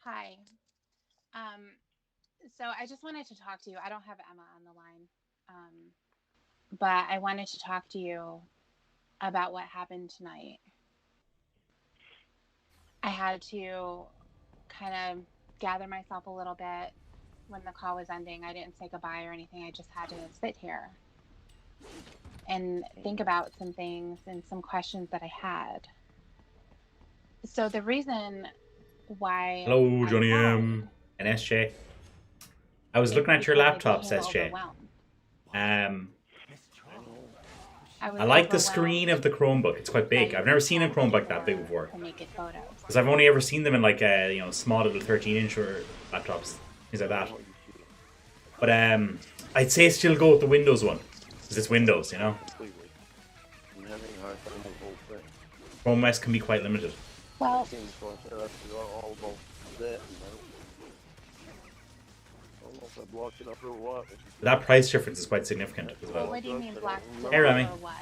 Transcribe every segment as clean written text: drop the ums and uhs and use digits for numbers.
Hi. Um, so I just wanted to talk to you. I don't have Emma on the line, but I wanted to talk to you about what happened tonight. I had to kind of gather myself a little bit when the call was ending. I didn't say goodbye or anything. I just had to sit here and think about some things and some questions that I had. So the reason why Hello, I Johnny called M. and SJ. I was is looking at your because I laptops, became SJ. overwhelmed. Um, I I was like the screen overwhelmed of the Chromebook. It's quite by big. your I've never seen a request Chromebook that big for before. the naked photos. Because I've only ever seen them in like small little 13-inch or laptops, things like that. But I'd say still go with the Windows one, because it's Windows, you know. Chrome OS can be quite limited. Well, But that price difference is quite significant as well. what do you mean black Hey, Remy. or what?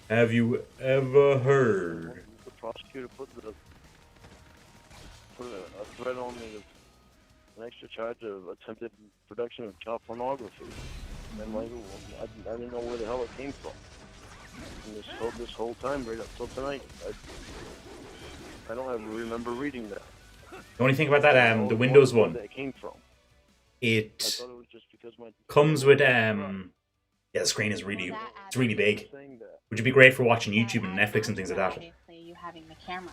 Have you ever heard? The prosecutor put a threat on me of an extra charge of attempted production of child pornography. And like, I didn't know where the hell it came from. And this whole time, right up till tonight, I don't ever remember reading that. The only thing about that, the Windows one, that it came from. it I thought it was just because my comes with yeah, the screen is it's really big. Would you be great for watching YouTube and Netflix and things like that? Obviously, you having the camera.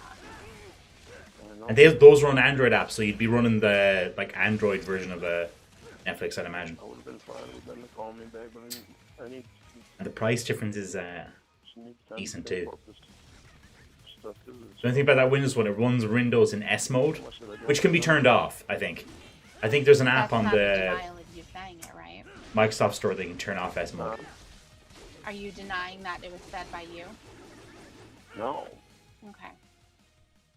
And those run Android apps, so you'd be running the like Android version of Netflix, I'd imagine. I would have been fine with them to call me back, but I need. And the price difference is decent too. Stuff The only thing about that Windows one, it runs Windows in S mode, which can be turned off, I think. I think there's an app That's on not the denial of you saying it, right? Microsoft Store that you can turn off S mode. Are you denying that it was said by you? No. Okay.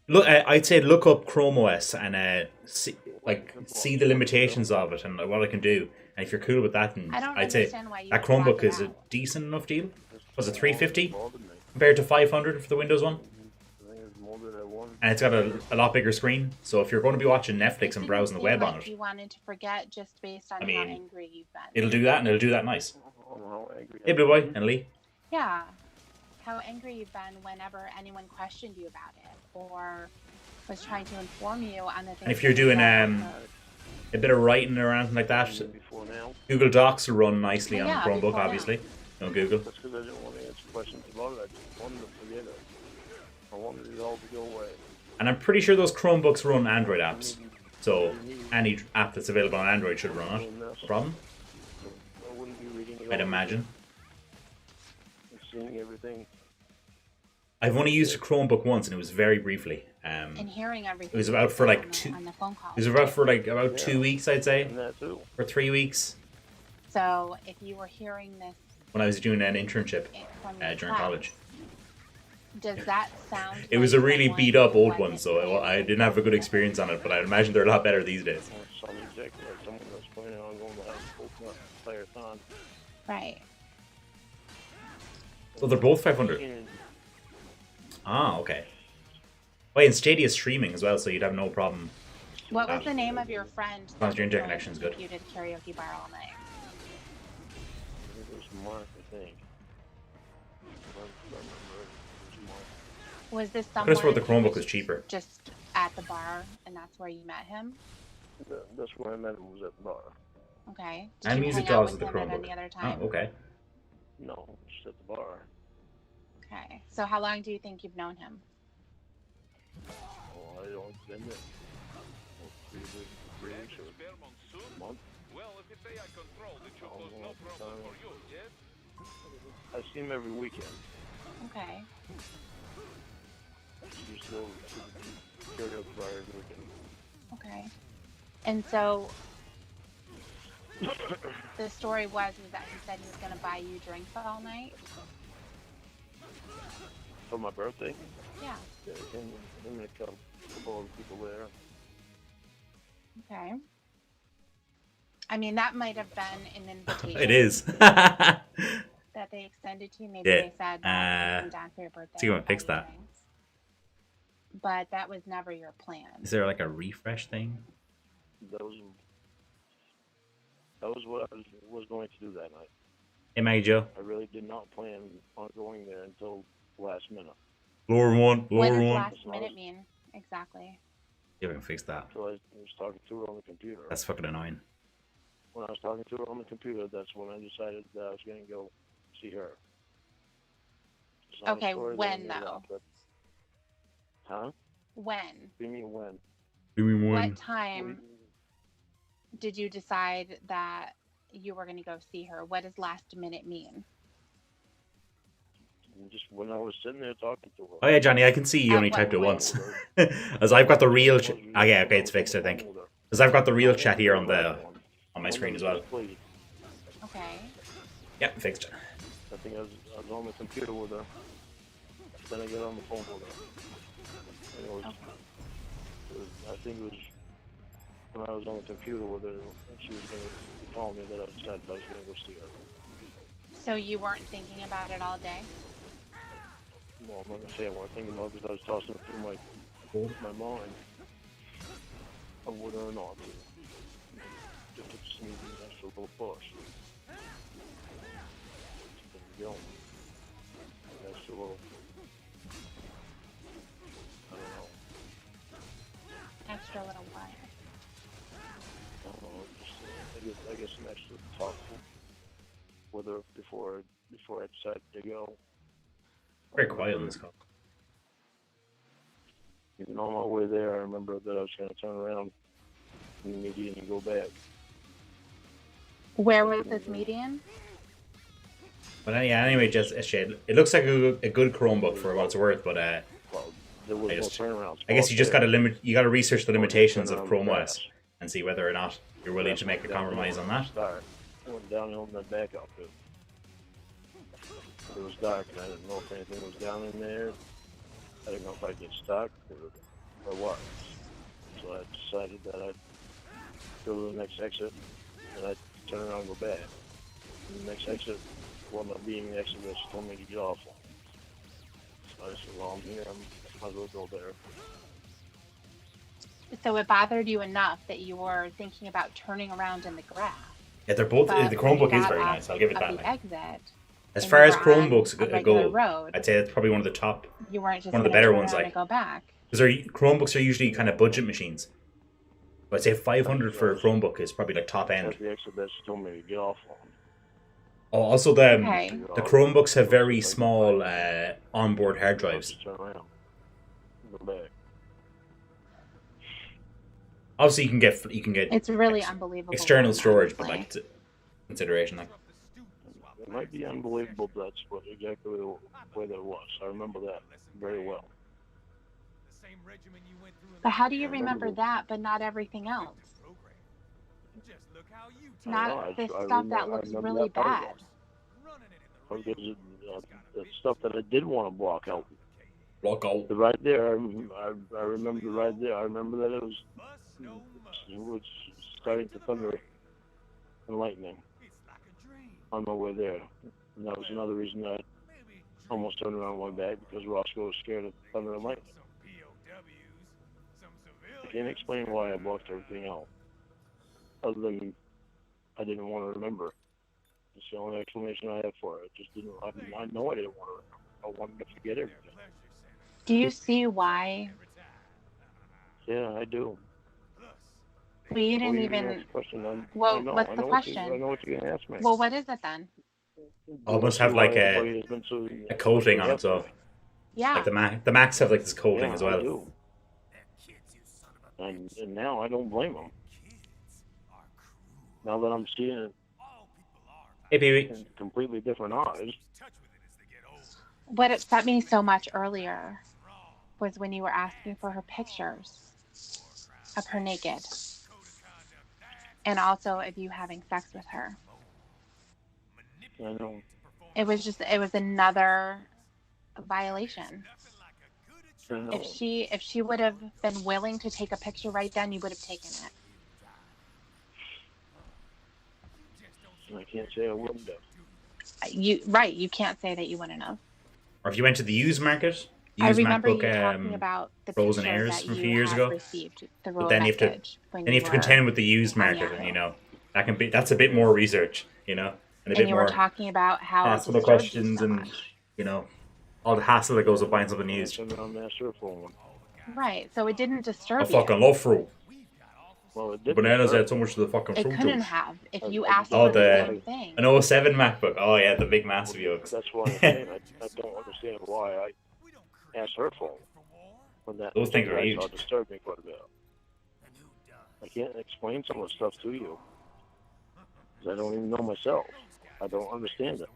Look, I'd say look up Chrome OS and see the limitations of it and what it can do. And if you're cool with that, then I don't I'd say understand why you that would swap Chromebook it is a out. decent enough deal. Was it $350 compared to $500 for the Windows one? And it's got a lot bigger screen. So if you're going to be watching Netflix and browsing the web on it, You wanted to forget just based on how angry you've been. it'll do that, and it'll do that nice. Hey, Blue Boy and Lee. Yeah. How angry you've been whenever anyone questioned you about it or was trying to inform you on the things. And if you're doing a bit of writing or anything like that, Google Docs will run nicely on Chromebook, obviously. No Google. That's because I didn't want to answer questions about it. I just wanted to forget it. I wanted it all to go away. And I'm pretty sure those Chromebooks run Android apps. So any app that's available on Android should run it. No problem. I wouldn't be reading it. I'd imagine. Seeing everything. I've only used a Chromebook once, and it was very briefly. And hearing everything. It was about for like on the phone call. It was about 2 weeks, I'd say, or 3 weeks. So if you were hearing this when I was doing an internship during college. Does that sound? It was a really beat up old one, so I didn't have a good experience on it, but I imagine they're a lot better these days. Right. So they're both 500. Ah, okay. Wait, and Stadia's streaming as well, so you'd have no problem. What was the name of your friend? As long as your internet connection is good. You did karaoke bar all night. It was Mark, I think. Was this someone? I could have sworn the Chromebook was cheaper. Just at the bar, and that's where you met him. That's where I met him. Was at the bar. Okay. And Music Dolls with the Chromebook. Any other time? Oh, okay. No, just at the bar. Okay. So how long do you think you've known him? Oh, I don't been there. 3 weeks or a month. I see him every weekend. Okay. Just go to the karaoke bar every weekend. Okay. And so the story was that he said he was going to buy you drinks all night? For my birthday? Yeah. Yeah, him and a couple of people there. Okay. I mean, that might have been an invitation. It is. That they extended to you. Maybe they said, come down for your birthday. So you want to fix that? But that was never your plan. Is there like a refresh thing? that was what I was going to do that night. Hey, Maggie Joe. I really did not plan on going there until last minute. Lower one, What lower does one. last minute mean exactly? See if I can fix that. So I was talking to her on the computer. That's fucking annoying. When I was talking to her on the computer, that's when I decided that I was going to go see her. It's not a Okay, story that I when made though? up, but- Huh? When? What do you mean when? Do me one. What time did you decide that you were going to go see her? What does last minute mean? Just when I was sitting there talking to her. Oh yeah, Johnny, I can see you At only what typed it point? once. As I've got the real. Oh yeah, okay, it's fixed, I think. Because I've got the real chat here on my screen as well. Okay. Yep, fixed it. I think I was on the computer with her. Then I got on the phone with her. And I think it was when I was on the computer with her, and she was going to call me that I decided I was going to go see her. So you weren't thinking about it all day? Well, I'm not going to say I wasn't thinking about it because I was tossing it through my mind of whether or not to just need an extra little push. There you go. An extra little, I don't know. Extra little what? I don't know. Just, I guess an extra talk with her before I decided to go. Very quiet on this call. Even on my way there, I remember that I was going to turn around in the median and go back. Where was this median? But yeah, anyway, just it looks like a good Chromebook for what it's worth, but Well, there was no turnaround. I guess you just spot gotta you gotta research the limitations turn of around Chrome fast. OS and see whether or not you're willing to make a compromise on that. Start. I went downhill and then back up. It was dark, and I didn't know if anything was down in there. I didn't know if I'd get stuck or what. So I decided that I'd go to the next exit, and I'd turn around and go back. And the next exit wound up being the exit that she told me to get off on. So I said, well, I'm here. I might as well go there. So it bothered you enough that you were thinking about turning around in the grass. Yeah, they're both. But The when you Chromebook is got very off nice. I'll give it of that. the Like. exit, As and far you as were on Chromebooks a regular go, road, I'd say it's probably one of the top. you weren't just One of the gonna better turn ones, around like. and go back. Because Chromebooks are usually kind of budget machines. But I'd say 500 for a Chromebook is probably like top end. That's the exit that she told me to get off on. Oh, also Okay. the Chromebooks have very small onboard hard drives. Turn around. Go back. Obviously, you can get It's really unbelievable. external storage, but honestly. like it's a consideration. Like. It might be unbelievable, but that's exactly the way that it was. I remember that very well. But how do you remember that, but not everything else? Not the stuff that looks really bad. Because the stuff that I did want to block out. Block out. Right there, I remember right there. I remember that it was starting to thunder and lightning on my way there. And that was another reason that I almost turned around and went back, because Roscoe was scared of thunder and lightning. I can't explain why I blocked everything out, other than I didn't want to remember. It's the only explanation I have for it. I just didn't. I know I didn't want to remember. I wanted to forget everything. Do you see why? Yeah, I do. Well, you didn't even. Well, what's the question? I know what you're gonna ask me. Well, what is it then? Almost have like a coating on it, so Yeah. like the Macs have like this coating as well. I do. And now I don't blame them. Now that I'm seeing it Hey, baby. in completely different eyes. What upset me so much earlier was when you were asking for her pictures of her naked, and also of you having sex with her. I know. It was another violation. I know. If she would have been willing to take a picture right then, you would have taken it. I can't say I wouldn't have. You can't say that you wouldn't have. Or if you went to the used market I used remember MacBook you talking about the Pros and picture Airs that from a few you years had ago. received, the But rule then you have to message when you were contend with the used on market, Yahoo. and that's a bit more research, and a And bit you were more talking about how it hassle the disturbed you questions so and much. all the hassle that goes with buying something Yeah, used. send it on master phone. Right. So it didn't I disturb you. fucking love fruit. Well, it The did bananas disturb add so much to the fucking It fruit couldn't juice. have if I you just asked don't Oh, for the know same why. thing. an '07 MacBook. Oh yeah, the big massive yokes. That's what I'm saying. I don't understand why I asked her phone when that Those things shit are I saw huge. disturbed me quite a bit. I can't explain some of the stuff to you because I don't even know myself. I don't understand it.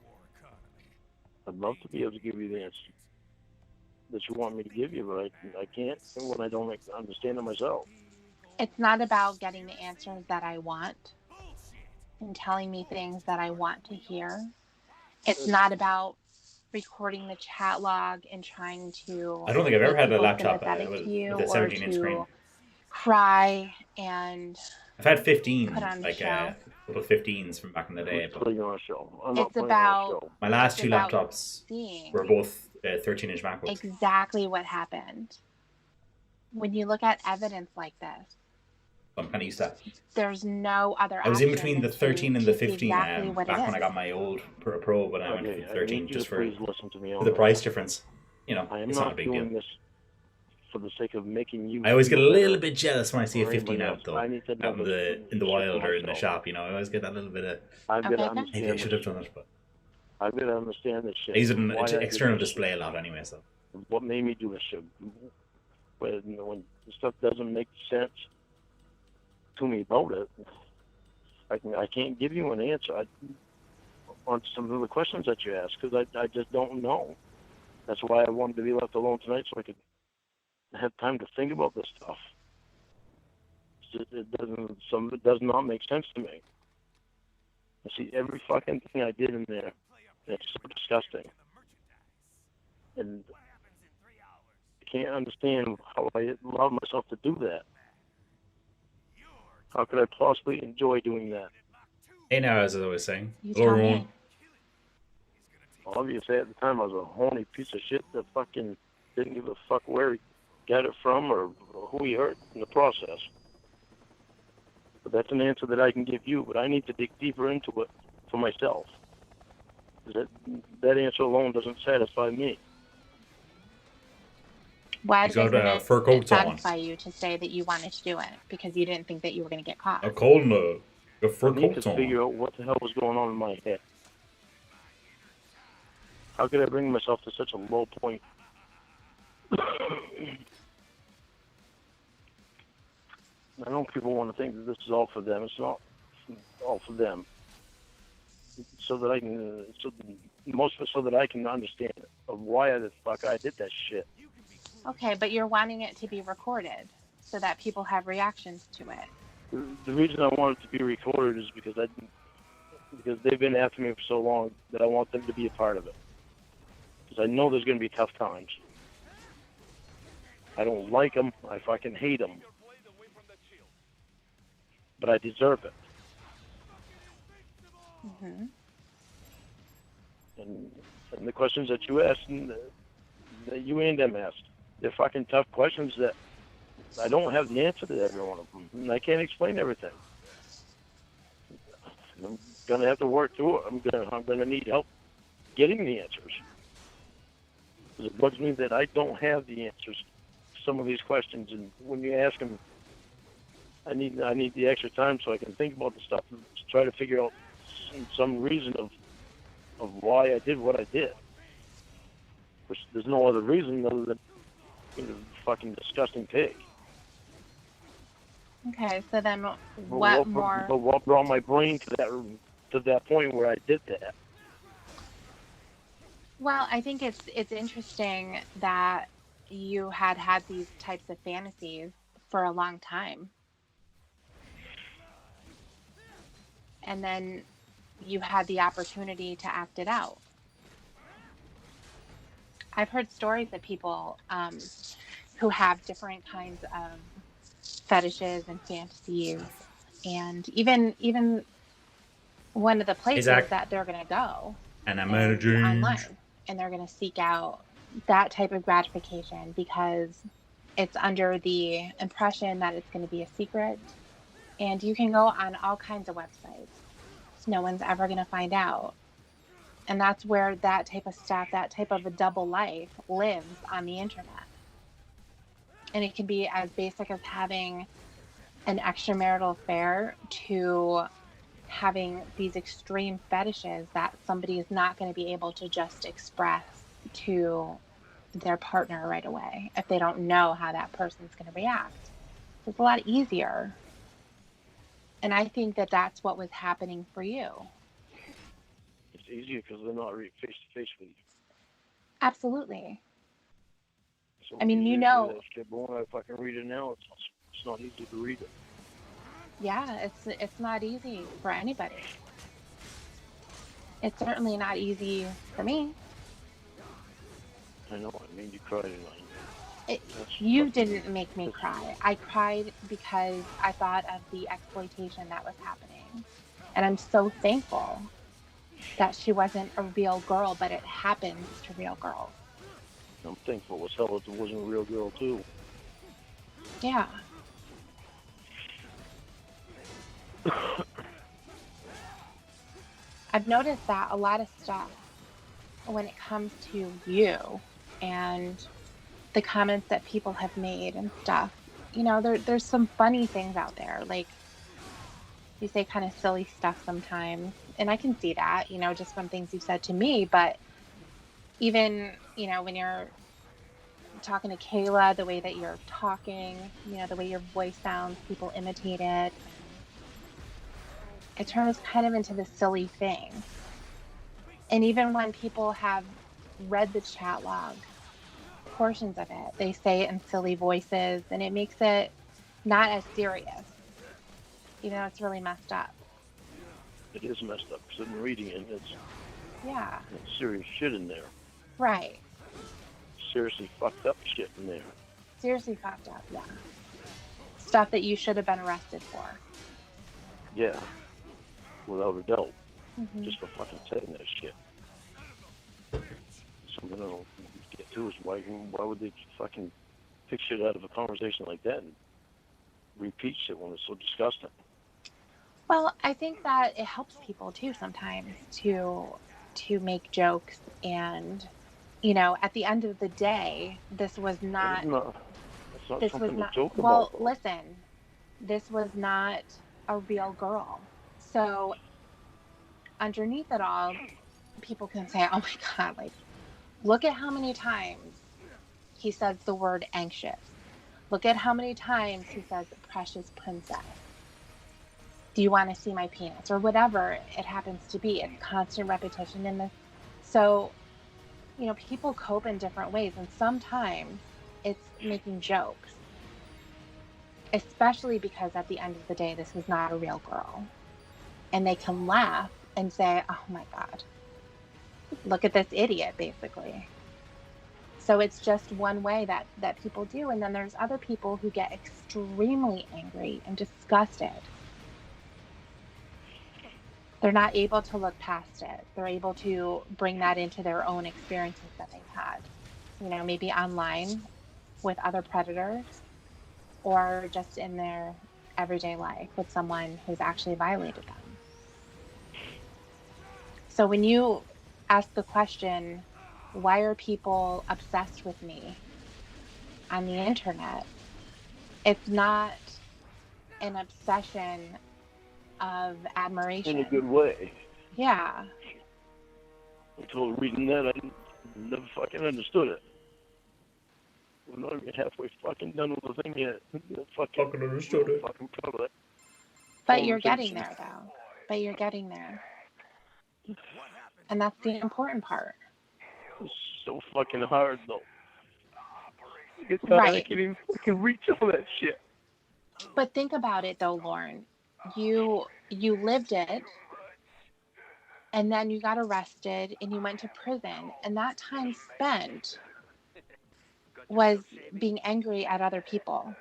I'd love to be able to give you the answer that you want me to give you, but I can't when I don't understand it myself. It's not about getting the answers that I want and telling me things that I want to hear. It's not about recording the chat log and trying to I don't think I've ever make had a people laptop sympathetic to you with a or 17-inch screen. to cry and I've had 15, put on a like show. little 15s from back in the day. Who's But putting on a show? I'm not It's putting on a about show. my last it's two about laptops seeing were both 13-inch MacBooks. exactly what happened. When you look at evidence like this, So I'm kind of used to that. there's no other I was in option between the than 13 and to the see 15 exactly what it back when I is. got my old Pro, but I went for Okay, the I 13 need you just to for please listen to me on the this. price difference. I am It's not a not big deal. doing this for the sake of making you. I always get a feel little better bit jealous when I see a or 15 anybody out else. though, I need to know out in this the shit for wild or in the myself. shop. I always get that little bit of I've got to Okay, maybe I understand should this have done shit. it, but I've got to understand this shit. I use it in Why I did external this display shit. a lot anyway. So What made me do this shit? When the stuff doesn't make sense to me about it, I can't give you an answer on some of the questions that you ask because I just don't know. That's why I wanted to be left alone tonight so I could have time to think about this stuff. Some of it does not make sense to me. I see every fucking thing I did in there. It's so disgusting. And I can't understand how I allowed myself to do that. How could I possibly enjoy doing that? hey, now as I was saying, you hello, tell Lorne. me. Obviously, at the time, I was a horny piece of shit that fucking didn't give a fuck where he got it from or who he hurt in the process. But that's an answer that I can give you, but I need to dig deeper into it for myself. That answer alone doesn't satisfy me. Why He's got, doesn't it fur coats on. satisfy you to say that you wanted to do it because you didn't think that you were going to get caught? A cold and a fur I need coats to on. figure out what the hell was going on in my head. How could I bring myself to such a low point? I know people want to think that this is all for them. It's not all for them. So that I can, so that I can understand of why the fuck I did that shit. Okay, but you're wanting it to be recorded so that people have reactions to it. The reason I want it to be recorded is because they've been after me for so long that I want them to be a part of it. Because I know there's going to be tough times. I don't like them. I fucking hate them. But I deserve it. Mm-hmm. And the questions that you asked, and that you and them asked, they're fucking tough questions that I don't have the answer to every one of them. And I can't explain everything. I'm going to have to work through it. I'm going to need help getting the answers. Because it bugs me that I don't have the answers to some of these questions. And when you ask them, I need the extra time so I can think about the stuff and try to figure out some reason of why I did what I did. Which there's no other reason other than being a fucking disgusting pig. Okay, so then what brought my brain to that point where I did that? Well, I think it's interesting that you had these types of fantasies for a long time. And then you had the opportunity to act it out. I've heard stories of people who have different kinds of fetishes and fantasies, and even one of the places Zach. that they're going to go And I'm is managing. online, and they're going to seek out that type of gratification because it's under the impression that it's going to be a secret. And you can go on all kinds of websites. So no one's ever going to find out. And that's where that type of stuff, that type of a double life lives on the internet. And it can be as basic as having an extramarital affair to having these extreme fetishes that somebody is not going to be able to just express to their partner right away if they don't know how that person's going to react. So it's a lot easier. And I think that that's what was happening for you. It's easier because they're not face to face with you. Absolutely. So I mean, you know, that shit, but when I fucking read it now, it's not easy to read it. Yeah, it's not easy for anybody. It's certainly not easy for me. I know. I mean, you cried tonight. You didn't make me cry. I cried because I thought of the exploitation that was happening. And I'm so thankful that she wasn't a real girl, but it happens to real girls. I'm thankful as hell that it wasn't a real girl, too. Yeah. I've noticed that a lot of stuff when it comes to you and the comments that people have made and stuff, you know, there's some funny things out there. Like, you say kind of silly stuff sometimes, and I can see that, you know, just from things you've said to me. But even, you know, when you're talking to Kayla, the way that you're talking, you know, the way your voice sounds, people imitate it. It turns kind of into this silly thing. And even when people have read the chat log, portions of it, they say it in silly voices, and it makes it not as serious, even though it's really messed up. It is messed up because I'm reading it. It's serious shit in there. Right. Seriously fucked up shit in there. Seriously fucked up, yeah. Stuff that you should have been arrested for. Yeah. Without a doubt. Mm-hmm. Just for fucking saying that shit. Something I don't get to is why would they fucking pick shit out of a conversation like that and repeat shit when it's so disgusting? Well, I think that it helps people too sometimes to make jokes, and you know, at the end of the day, this was not something to joke well, about. listen, this was not a real girl. So underneath it all, people can say, "Oh my God, like, look at how many times he says the word anxious. Look at how many times he says precious princess. Do you want to see my penis?" Or whatever it happens to be. It's constant repetition in this. So, you know, people cope in different ways, and sometimes it's making jokes, especially because at the end of the day, this was not a real girl. And they can laugh and say, "Oh my God, look at this idiot," basically. So it's just one way that people do. And then there's other people who get extremely angry and disgusted. They're not able to look past it. They're able to bring that into their own experiences that they've had, you know, maybe online with other predators or just in their everyday life with someone who's actually violated them. So when you ask the question, why are people obsessed with me on the internet? It's not an obsession of admiration. In a good way. Yeah. Until reading that, I never fucking understood it. We're not even halfway fucking done with the thing yet. Fucking understood it. Fucking proud of that. But you're getting there, though. But you're getting there. And that's the important part. It's so fucking hard, though. Right. I can't even fucking reach all that shit. But think about it, though, Lorne. You lived it, and then you got arrested, and you went to prison. And that time spent was being angry at other people.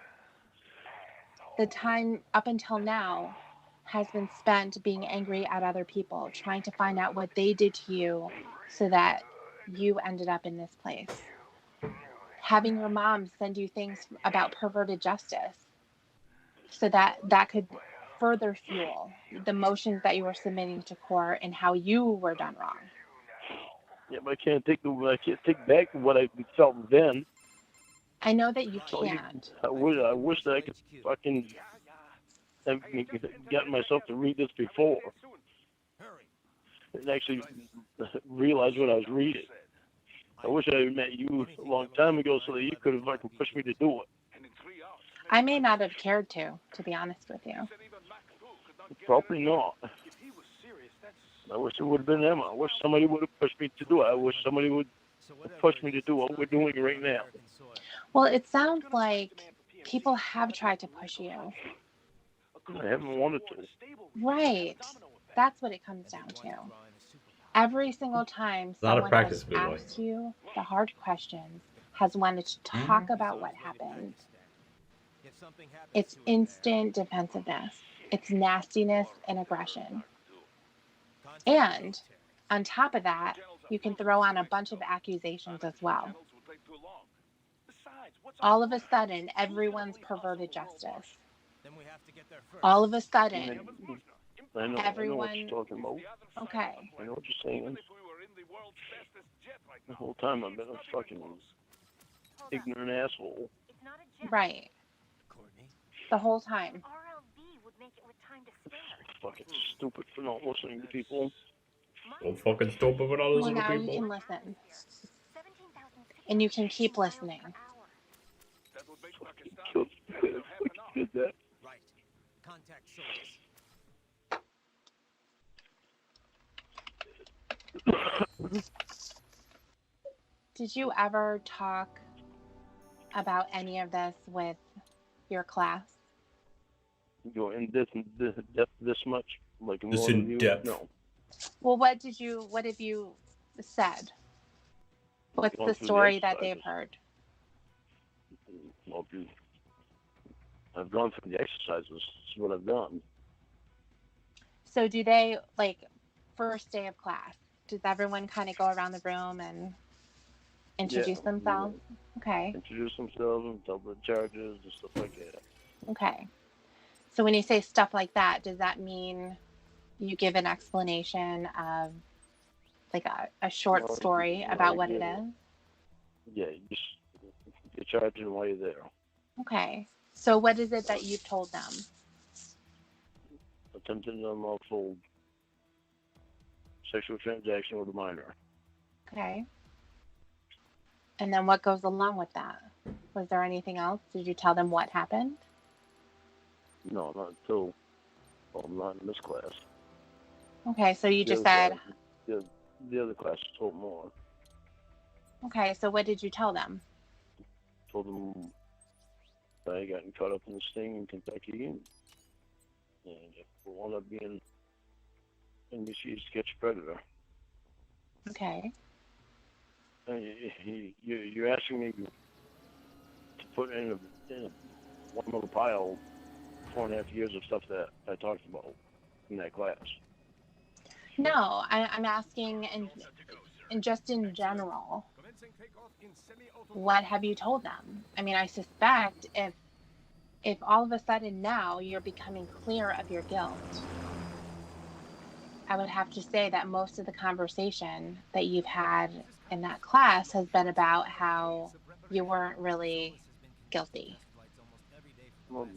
The time up until now has been spent being angry at other people, trying to find out what they did to you so that you ended up in this place. having your mom send you things about perverted justice, so that could further fuel the motions that you were submitting to court and how you were done wrong. Yeah, but I can't take back what I felt then. I know that you So can't. I wish that I could fucking have gotten myself to read this before and actually realize what I was reading. I wish I had met you a long time ago so that you could have fucking pushed me to do it. I may not have cared to be honest with you. Probably not. I wish it would have been Emma. I wish somebody would have pushed me to do it. I wish somebody would have pushed me to do what we're doing right now. Well, it sounds like people have tried to push you. I haven't wanted to. Right. That's what it comes down to. Every single time A lot of someone practice, has Blue Boy. asked you the hard questions, has wanted to talk about what happened, it's instant defensiveness. It's nastiness and aggression. And on top of that, you can throw on a bunch of accusations as well. All of a sudden, everyone's perverted justice. All of a sudden, I know what everyone. you're talking about. Okay. I know what you're saying. The whole time I've been a fucking ignorant asshole. Right. The whole time. Fucking stupid for not listening to people. So fucking stupid with all those Well, little now you people. can listen. And you can keep listening. Did that. Right. Contact source. Did you ever talk about any of this with your class? Go in depth this much? Like This more than in you? depth. No. Well, what have you said? What's Gone the through the story that exercises. they've heard? Well, I've gone through the exercises. That's what I've done. So do they, like, first day of class, does everyone kind of go around the room and introduce themselves? Okay. Introduce themselves and tell the charges and stuff like that. Okay. So when you say stuff like that, does that mean you give an explanation of, like, a short story about what it is? Yeah, you just get charged while you're there. Okay. So what is it that you've told them? Attempted unlawful sexual transaction with a minor. Okay. And then what goes along with that? Was there anything else? Did you tell them what happened? No, not until, well, not in this class. Okay, so you The just other said, class- the other class told more. okay, so what did you tell them? Told them that I got caught up in this thing in Kentucky and it wound up being NBC's Sketch Predator. Okay. You're asking me to put in one little pile 4.5 years of stuff that I talked about in that class. No, I'm asking, and just in general, what have you told them? I mean, I suspect if all of a sudden now you're becoming clear of your guilt, I would have to say that most of the conversation that you've had in that class has been about how you weren't really guilty. Well,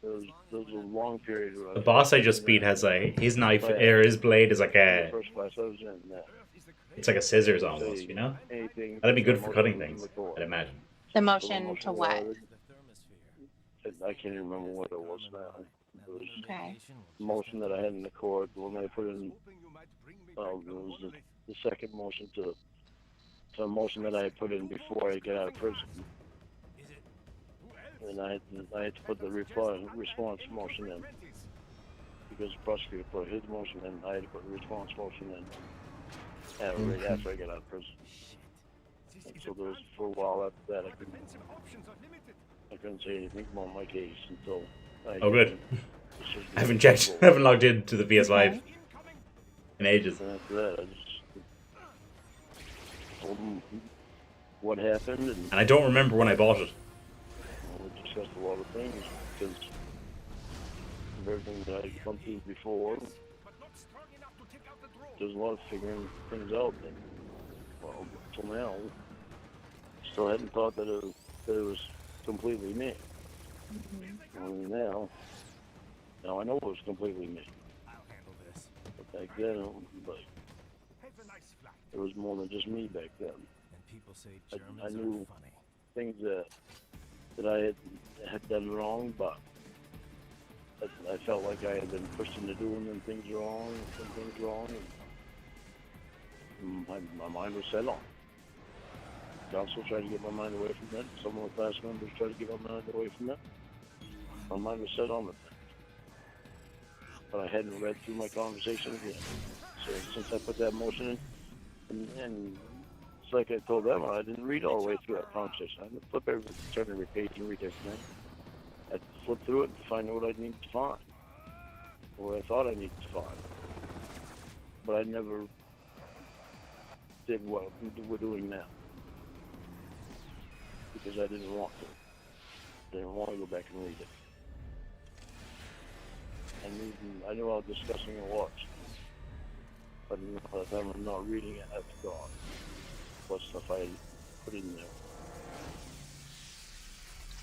there was a long period where The boss I just beat has his knife or his blade is like the first class I was in. it's like a scissors almost, you know? That'd be good for cutting things, I'd imagine. The motion to what? I can't even remember what it was now. It was Okay. the motion that I had in the court when I put in. It was the second motion to a motion that I had put in before I got out of prison. And I had to put the response motion in because the prosecutor put his motion in. I had to put the response motion in right after I got out of prison. And so there was for a while after that I couldn't say anything about my case until Oh, good. I haven't checked. I haven't logged into the PS5 in ages. And after that, I just told them what happened, And I don't remember when I bought it. we discussed a lot of things because of everything that I've gone through before. There's a lot of figuring things out that, well, until now, still hadn't thought that it was completely me. And now I know it was completely me. I'll handle this. But back then, it was more than just me back then. And people say I Germans knew are funny. things that I had done wrong, but I felt like I had been pushed into doing them things wrong, and my mind was set on. I also tried to get my mind away from that. Some of the class members tried to get my mind away from that. My mind was set on the thing. But I hadn't read through my conversations yet. So since I put that motion in, and it's like I told them, I didn't read all the way through that conversation. I didn't turn every page and read everything. I flipped through it to find out what I needed to find, or what I thought I needed to find. But I never did what we're doing now, because I didn't want to. I didn't want to go back and read it. And I knew how disgusting it was, but by the time I'm not reading it, I forgot what stuff I put in there.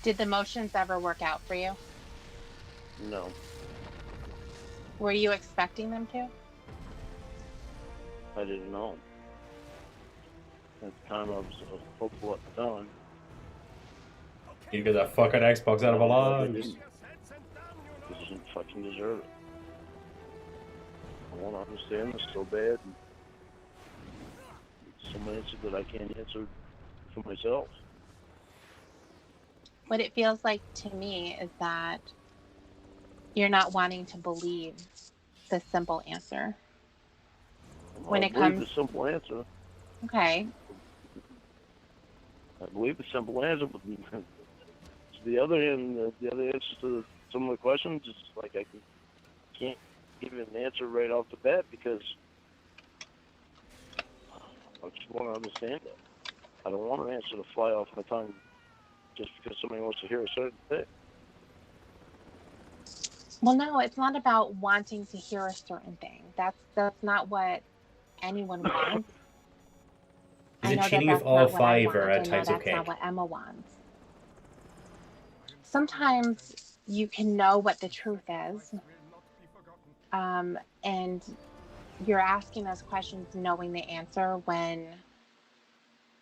Did the motions ever work out for you? No. Were you expecting them to? I didn't know. At the time, I was hopeful at the time. You get that fucking Xbox out of a I lot. didn't. I didn't fucking deserve it. I want to understand this so bad. And some answers that I can't answer for myself. What it feels like to me is that you're not wanting to believe the simple answer. When I it believe comes, the simple answer. okay, I believe the simple answer, but the other end, the other answers to some of the questions, it's like I can't give you an answer right off the bat because I just want to understand it. I don't want an answer to fly off my tongue just because somebody wants to hear a certain thing. well, no, it's not about wanting to hear a certain thing. That's not what anyone wants. Is I it know that cheating that's if all not what I five want. are I at know types of that's cake? not what Emma wants. Sometimes you can know what the truth is, and you're asking those questions knowing the answer when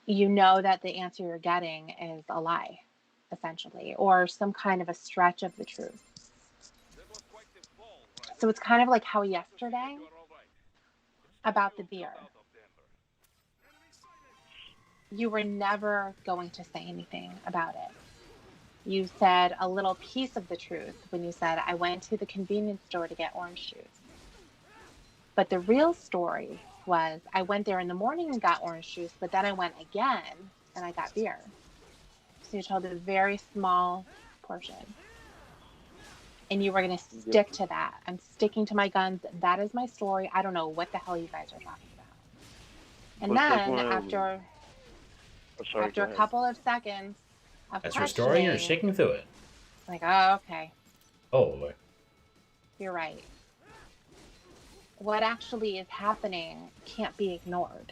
you know that the answer you're getting is a lie, essentially, or some kind of a stretch of the truth. So it's kind of like how yesterday about the beer. You were never going to say anything about it. You said a little piece of the truth when you said, I went to the convenience store to get orange juice. But the real story was, I went there in the morning and got orange juice, but then I went again and I got beer. So you told a very small portion. And you were going to stick to that. I'm sticking to my guns. That is my story. I don't know what the hell you guys are talking about. And then after a couple of seconds of That's your story, and you're sticking to it. like, oh, okay, Oh, boy. you're right. What actually is happening can't be ignored.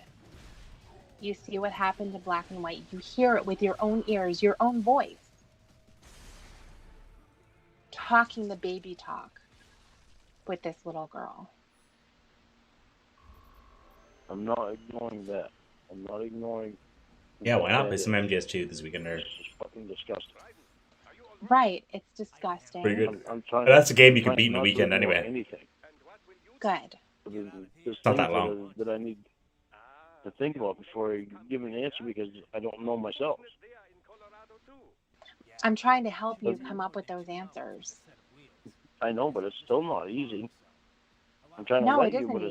You see what happened to Black and White. You hear it with your own ears, your own voice. Talking the baby talk with this little girl. I'm not ignoring that. I'm not ignoring. Yeah, why not play some MGS2 this weekend? Or it's just fucking disgusting. Right, it's disgusting. pretty good. I'm trying. But that's a game you could trying beat in a not to weekend ignore anyway. Anything. Good. There's not things that long. that I need to think about before I give an answer because I don't know myself. I'm trying to help you come up with those answers. I know, but it's still not easy. I'm trying to No, let it you, but isn't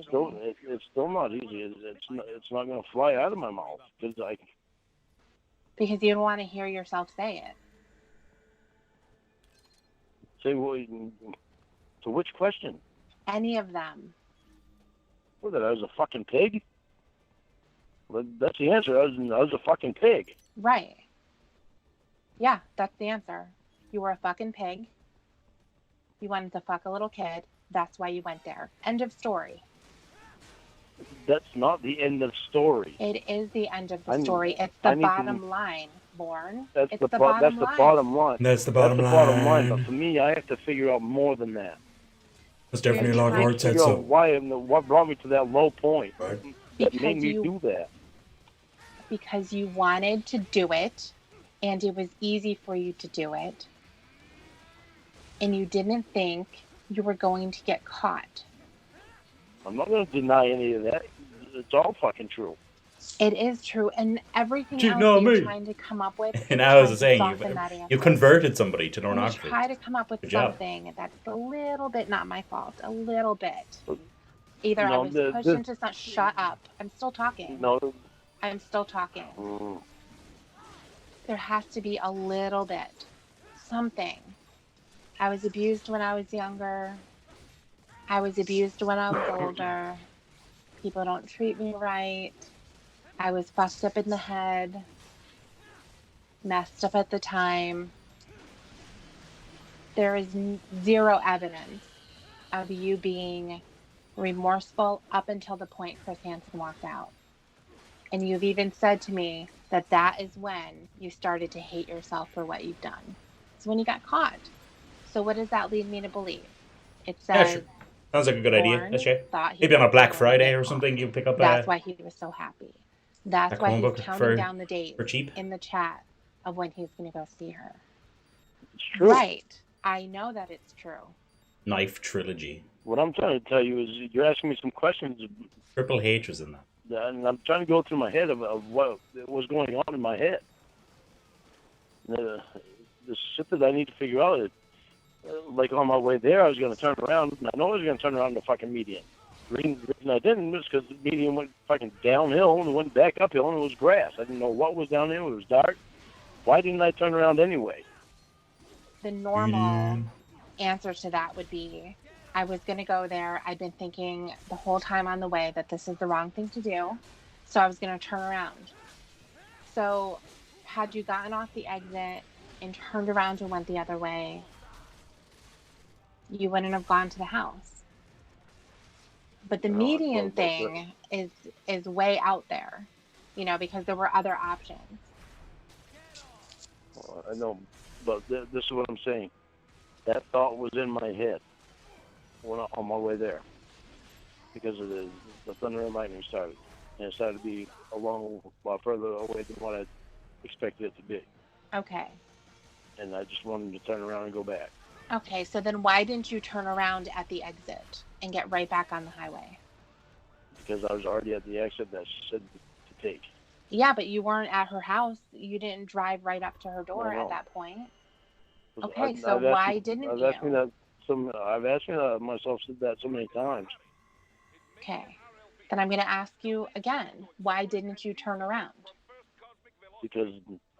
it's still not easy. It's not going to fly out of my mouth because Because you don't want to hear yourself say it. say, well, to which question? Any of them. Well, that I was a fucking pig. Well, that's the answer. I was a fucking pig. Right. Yeah, that's the answer. You were a fucking pig. You wanted to fuck a little kid. That's why you went there. End of story. That's not the end of story. It is the end of the story. It's the bottom line, Lorne. It's the bottom line. That's the bottom line. That's the bottom line. But line. for me, I have to figure out more than that. That's definitely a lot hard said Figure so. out what brought me to that low point that made me do that. Because you wanted to do it, and it was easy for you to do it, and you didn't think you were going to get caught. I'm not going to deny any of that. It's all fucking true. It is true, and everything Do you else know that you're me? trying to come up with, And you're I was trying to saying, soften that you answer. converted somebody to And you pornography. try to come up with Good job. something that's a little bit not my fault, a little bit. Either I was pushed into not. Shut up! I'm still talking. No, I'm still talking. There has to be a little bit, something. I was abused when I was younger. I was abused when I was older. People don't treat me right. I was fucked up in the head, messed up at the time. There is zero evidence of you being remorseful up until the point Chris Hansen walked out. And you've even said to me that that is when you started to hate yourself for what you've done. It's when you got caught. So what does that lead me to believe? It says, Yeah, sure. Sounds like a good idea. Lorne That's it. thought he Maybe on a was Black going to Friday get or caught. something, you pick up That's why he was so happy. That's a why he's Chromebook counting down the days for cheap. in the chat of when he's going to go see her. it's true. Right. I know that it's true. Knife trilogy. What I'm trying to tell you is you're asking me some questions, Triple H was in that. and I'm trying to go through my head of what was going on in my head. The shit that I need to figure out is, like on my way there, I was going to turn around, and I know I was going to turn around the fucking median. The reason I didn't was because the median went fucking downhill and it went back uphill and it was grass. I didn't know what was downhill. It was dark. Why didn't I turn around anyway? The normal answer to that would be, I was going to go there. I'd been thinking the whole time on the way that this is the wrong thing to do. So I was going to turn around. So had you gotten off the exit and turned around and went the other way, you wouldn't have gone to the house. But the median thing is way out there, because there were other options. Well, I know, but this is what I'm saying. That thought was in my head on my way there because of the thunder and lightning started. And it started to be a long while further away than what I expected it to be. Okay. And I just wanted to turn around and go back. Okay, so then why didn't you turn around at the exit and get right back on the highway? Because I was already at the exit that she said to take. Yeah, but you weren't at her house. You didn't drive right up to her door at that point. Okay, so why didn't you? I've asked me that myself said that so many times. Okay, then I'm going to ask you again. Why didn't you turn around? Because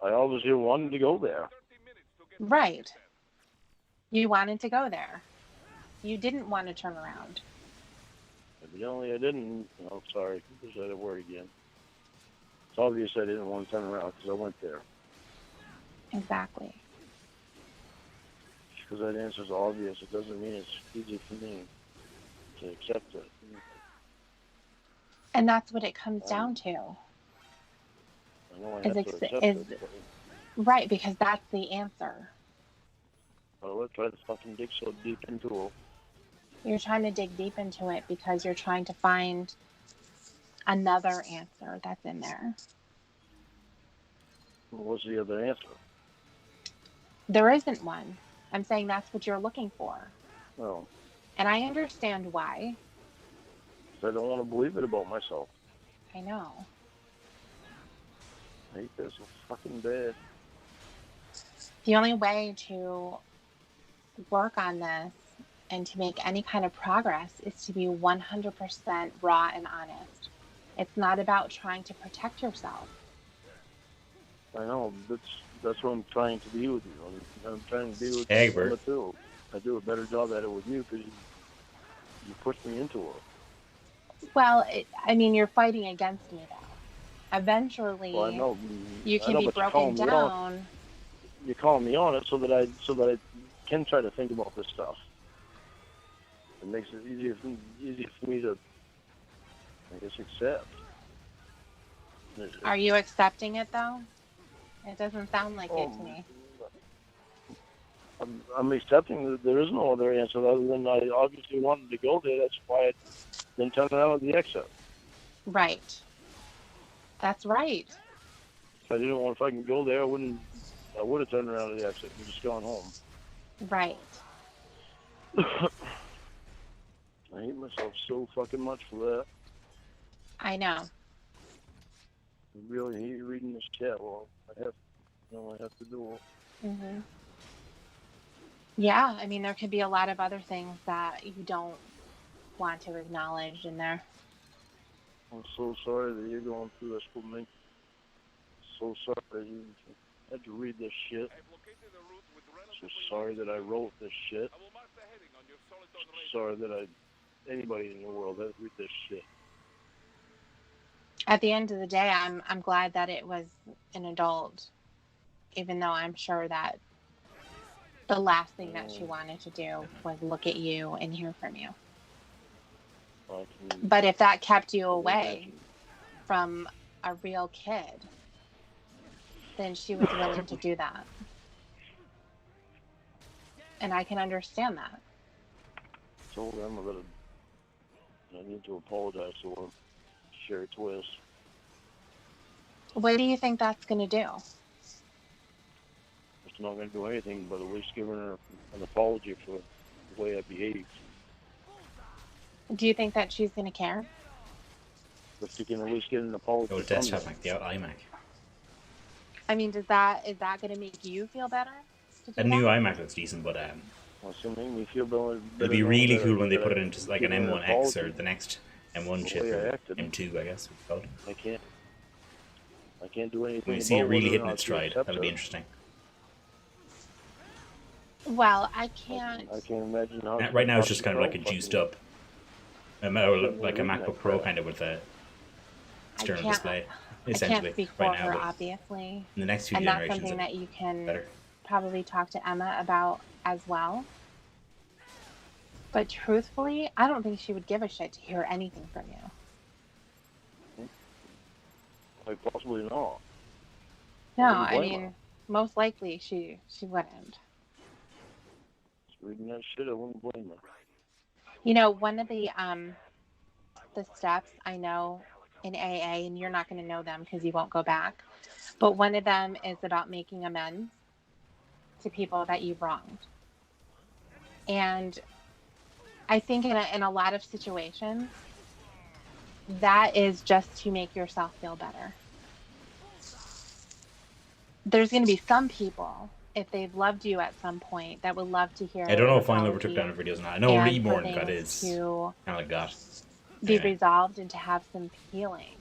I always wanted to go there. Right. You wanted to go there. You didn't want to turn around. Evidently I didn't. Oh, sorry. I said a word again. It's obvious I didn't want to turn around because I went there. Exactly. Because that answer's obvious. It doesn't mean it's easy for me to accept it. And that's what it comes down to. I know I have to accept it. Right, because that's the answer. Well, let's try to fucking dig so deep into it. You're trying to dig deep into it because you're trying to find another answer that's in there. Well, what's the other answer? There isn't one. I'm saying that's what you're looking for. No. And I understand why. I don't want to believe it about myself. I know. I hate this so fucking bad. The only way to work on this and to make any kind of progress is to be 100% raw and honest. It's not about trying to protect yourself. I know. That's what I'm trying to be with you. I'm trying to be with Egbert. you too. I do a better job at it with you because you pushed me into it. Well, you're fighting against me, though. Eventually, Well, I know. you I can know, be but broken down. You're calling me on it so that I can try to think about this stuff. It makes it easier for me to, I guess, accept. Are you accepting it though? It doesn't sound like it to me. I'm accepting that there is no other answer other than I obviously wanted to go there. That's why I didn't turn around at the exit. Right. That's right. If I didn't want to fucking go there, I would have turned around at the exit and just gone home. Right. I hate myself so fucking much for that. I know. I really hate reading this chat. Well, I have to do it. Mm-hmm. Yeah, I mean, there could be a lot of other things that you don't want to acknowledge in there. I'm so sorry that you're going through this with me. So sorry that you had to read this shit. So sorry that I wrote this shit. Sorry that anybody in the world had to read this shit. At the end of the day, I'm glad that it was an adult, even though I'm sure that the last thing that she wanted to do was look at you and hear from you. But if that kept you away from a real kid, then she was willing to do that. And I can understand that. I told Emma that I need to apologize to her. Share a twist. What do you think that's going to do? It's not going to do anything but at least giving her an apology for the way I behaved. Do you think that she's going to care? But she can at least get an apology. Oh, death shot Mac, the out iMac. I mean, is that going to make you feel better? A new iMac looks decent, but well, it's going to make me feel better. It'll be really cool when they put it into like an M1X or the next M1 chip or M2, I guess. I can't do anything. When you see it really hitting its stride, that'll be interesting. Well, I can't imagine how. Right now, it's just kind of like a juiced up, like a MacBook Pro kind of with a external display. Essentially, I can't speak for her, obviously. In the next few and generations, that's something that you can better. Probably talk to Emma about as well. But truthfully, I don't think she would give a shit to hear anything from you. Like, possibly not. No, I mean, most likely she wouldn't. Reading that shit, I wouldn't blame her. You know, one of the steps I know in AA, and you're not going to know them because you won't go back, but one of them is about making amends to people that you've wronged. And I think in a lot of situations, that is just to make yourself feel better. There's going to be some people, if they've loved you at some point, that would love to hear. I don't know if Final took down her videos or not. I know Reborn got his kind of like that. Be resolved and to have some healing.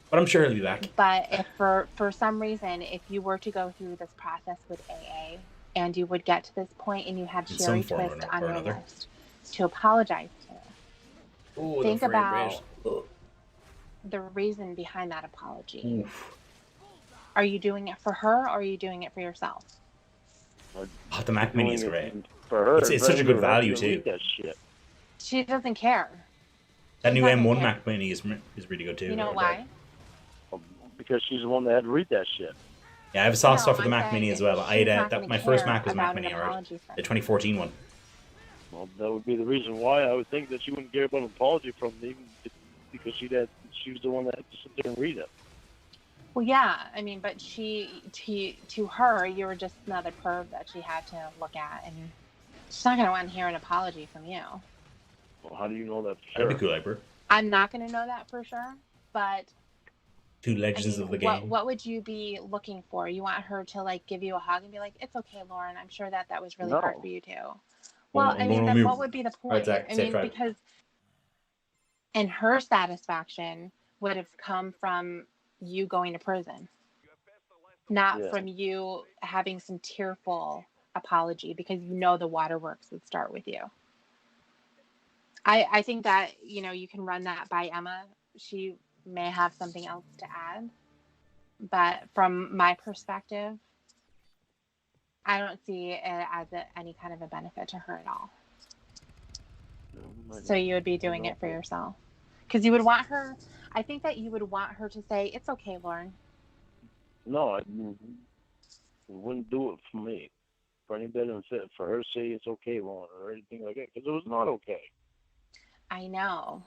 But I'm sure he'll be back. But if for some reason, if you were to go through this process with AA and you would get to this point and you had Sherry Twist on your list to apologize to, think about the reason behind that apology. Oof. Are you doing it for her or are you doing it for yourself? Oh, the Mac Mini is great. For her, it's such a good value too. She doesn't care. That new M1 Mac Mini is really good too. You know why? Because she's the one that had to read that shit. Yeah, I have a soft spot for the Mac Mini as well. My first Mac was Mac Mini, alright. The 2014 one. Well, that would be the reason why I would think that she wouldn't care about an apology from me, because she was the one that had to sit there and read it. Well, yeah, I mean, but to her, you were just another perv that she had to look at, and she's not going to want to hear an apology from you. Well, how do you know that for sure? That'd be cool, Hyper. I'm not going to know that for sure, but... Two legends of the game. What would you be looking for? You want her to, like, give you a hug and be like, it's okay, Lauren, I'm sure that was really hard for you, too. Well, I mean, then what would be the point? I mean, because... And her satisfaction would have come from you going to prison, not from you having some tearful apology, because you know the waterworks would start with you. I think that, you know, you can run that by Emma. She may have something else to add. but from my perspective, I don't see it as any kind of a benefit to her at all. So you would be doing it for yourself. Because you would want her, I think that you would want her to say, it's okay, Lorne. No, I wouldn't do it for me. For any better than fit. For her to say it's okay, Lorne, or anything like that. Because it was not okay. I know.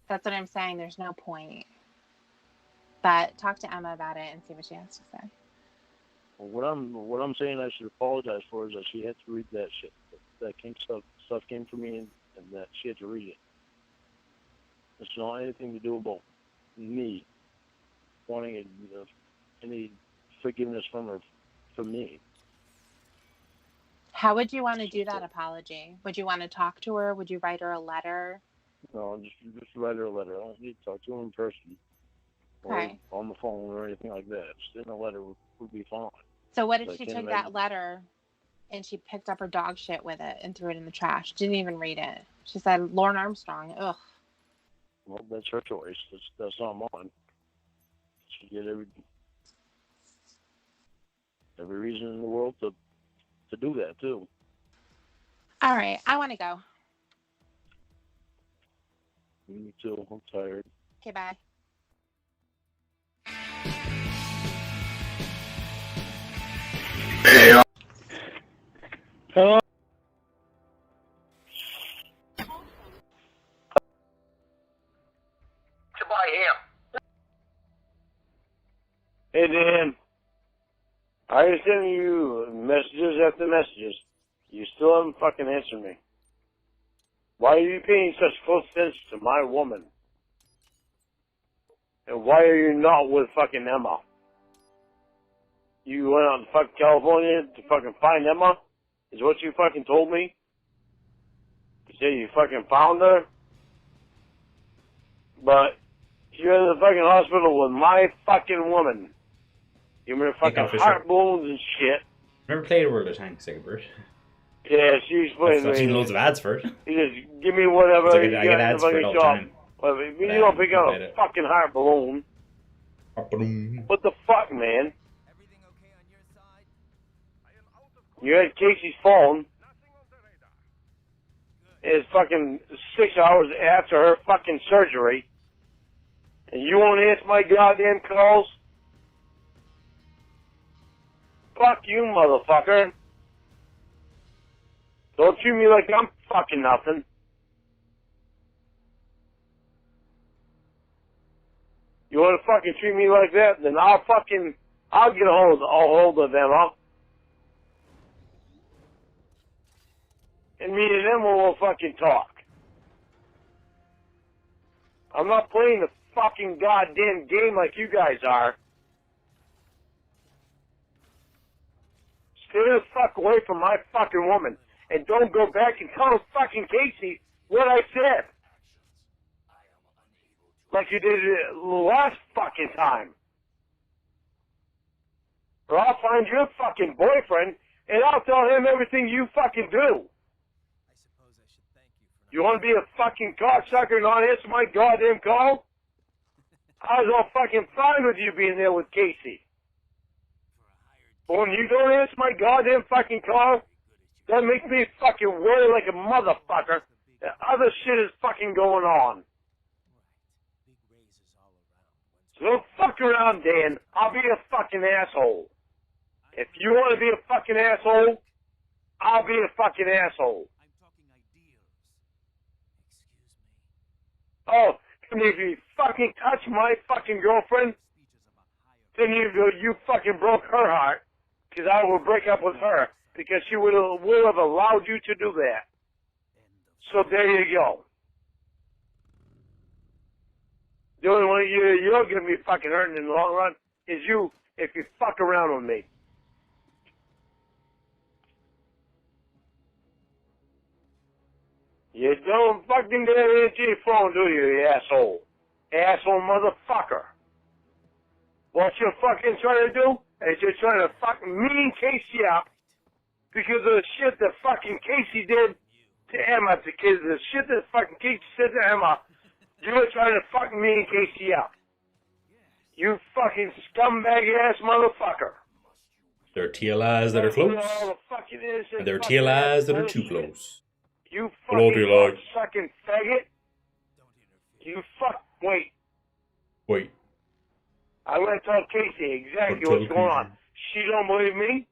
That's what I'm saying. There's no point. But talk to Emma about it and see what she has to say. Well, what I'm saying I should apologize for is that she had to read that shit. That stuff came from me, and that she had to read it. It's not anything to do about me wanting any forgiveness from her for me. How would you want to do that apology? Would you want to talk to her? Would you write her a letter? No, just write her a letter. I don't need to talk to her in person or on the phone or anything like that. Just in a letter would be fine. So what if she took that letter and she picked up her dog shit with it and threw it in the trash? Didn't even read it. She said, Lorne Armstrong, ugh. Well, that's her choice. That's not mine. She get every reason in the world to do that, too. All right, I want to go. Me too. I'm tired. Okay, bye. Hello? Hey, Dan. I was sending you messages after messages. You still haven't fucking answered me. Why are you paying such close attention to my woman? And why are you not with fucking Emma? You went out to fucking California to fucking find Emma? Is what you fucking told me? You said you fucking found her? But you're in the fucking hospital with my fucking woman. You're in fucking heart balloons and shit. Never played World of Tanks, Egbert. Yeah, she's playing. I've seen loads of ads for it. You just give me whatever I get ads for it all the time. Well, if you don't pick up a fucking heart balloon. What the fuck, man? Everything okay on your side? You had Casey's phone. It's fucking 6 hours after her fucking surgery. And you won't answer my goddamn calls? Fuck you, motherfucker. Don't treat me like I'm fucking nothing. You want to fucking treat me like that? Then I'll get a hold of them, and me and them will fucking talk. I'm not playing the fucking goddamn game like you guys are. Stay the fuck away from my fucking woman. And don't go back and tell fucking Casey what I said. Like you did last fucking time. Or I'll find your fucking boyfriend and I'll tell him everything you fucking do. I suppose I should thank you for You want to be a fucking cocksucker and not answer my goddamn call? I was all fucking fine with you being there with Casey. But when you don't answer my goddamn fucking call, that makes me fucking worry like a motherfucker that other shit is fucking going on. big raises all around. So don't fuck around, Dan. I'll be a fucking asshole. If you want to be a fucking asshole, I'll be a fucking asshole. I'm talking ideals. Excuse me. Oh, and if you fucking touch my fucking girlfriend, Speeches about higher then you fucking broke her heart, because I will break up with her, because she would have allowed you to do that. So there you go. The only one you're going to be fucking hurting in the long run is you if you fuck around with me. You don't fucking get into your phone, do you asshole? Asshole motherfucker. What you're fucking trying to do is you're trying to fuck me and Casey up because of the shit that fucking Casey did to Emma. Because the shit that fucking Casey said to Emma, you were trying to fuck me and Casey up. You fucking scumbag ass motherfucker. There are TLIs that are close, All the fucking innocent and there are fucking TLIs that are bullshit. too close. You Hello, fucking TLI. sucking faggot. You fuck. Wait. Wait. I'm gonna tell Casey exactly Tell what's going on. She don't believe me.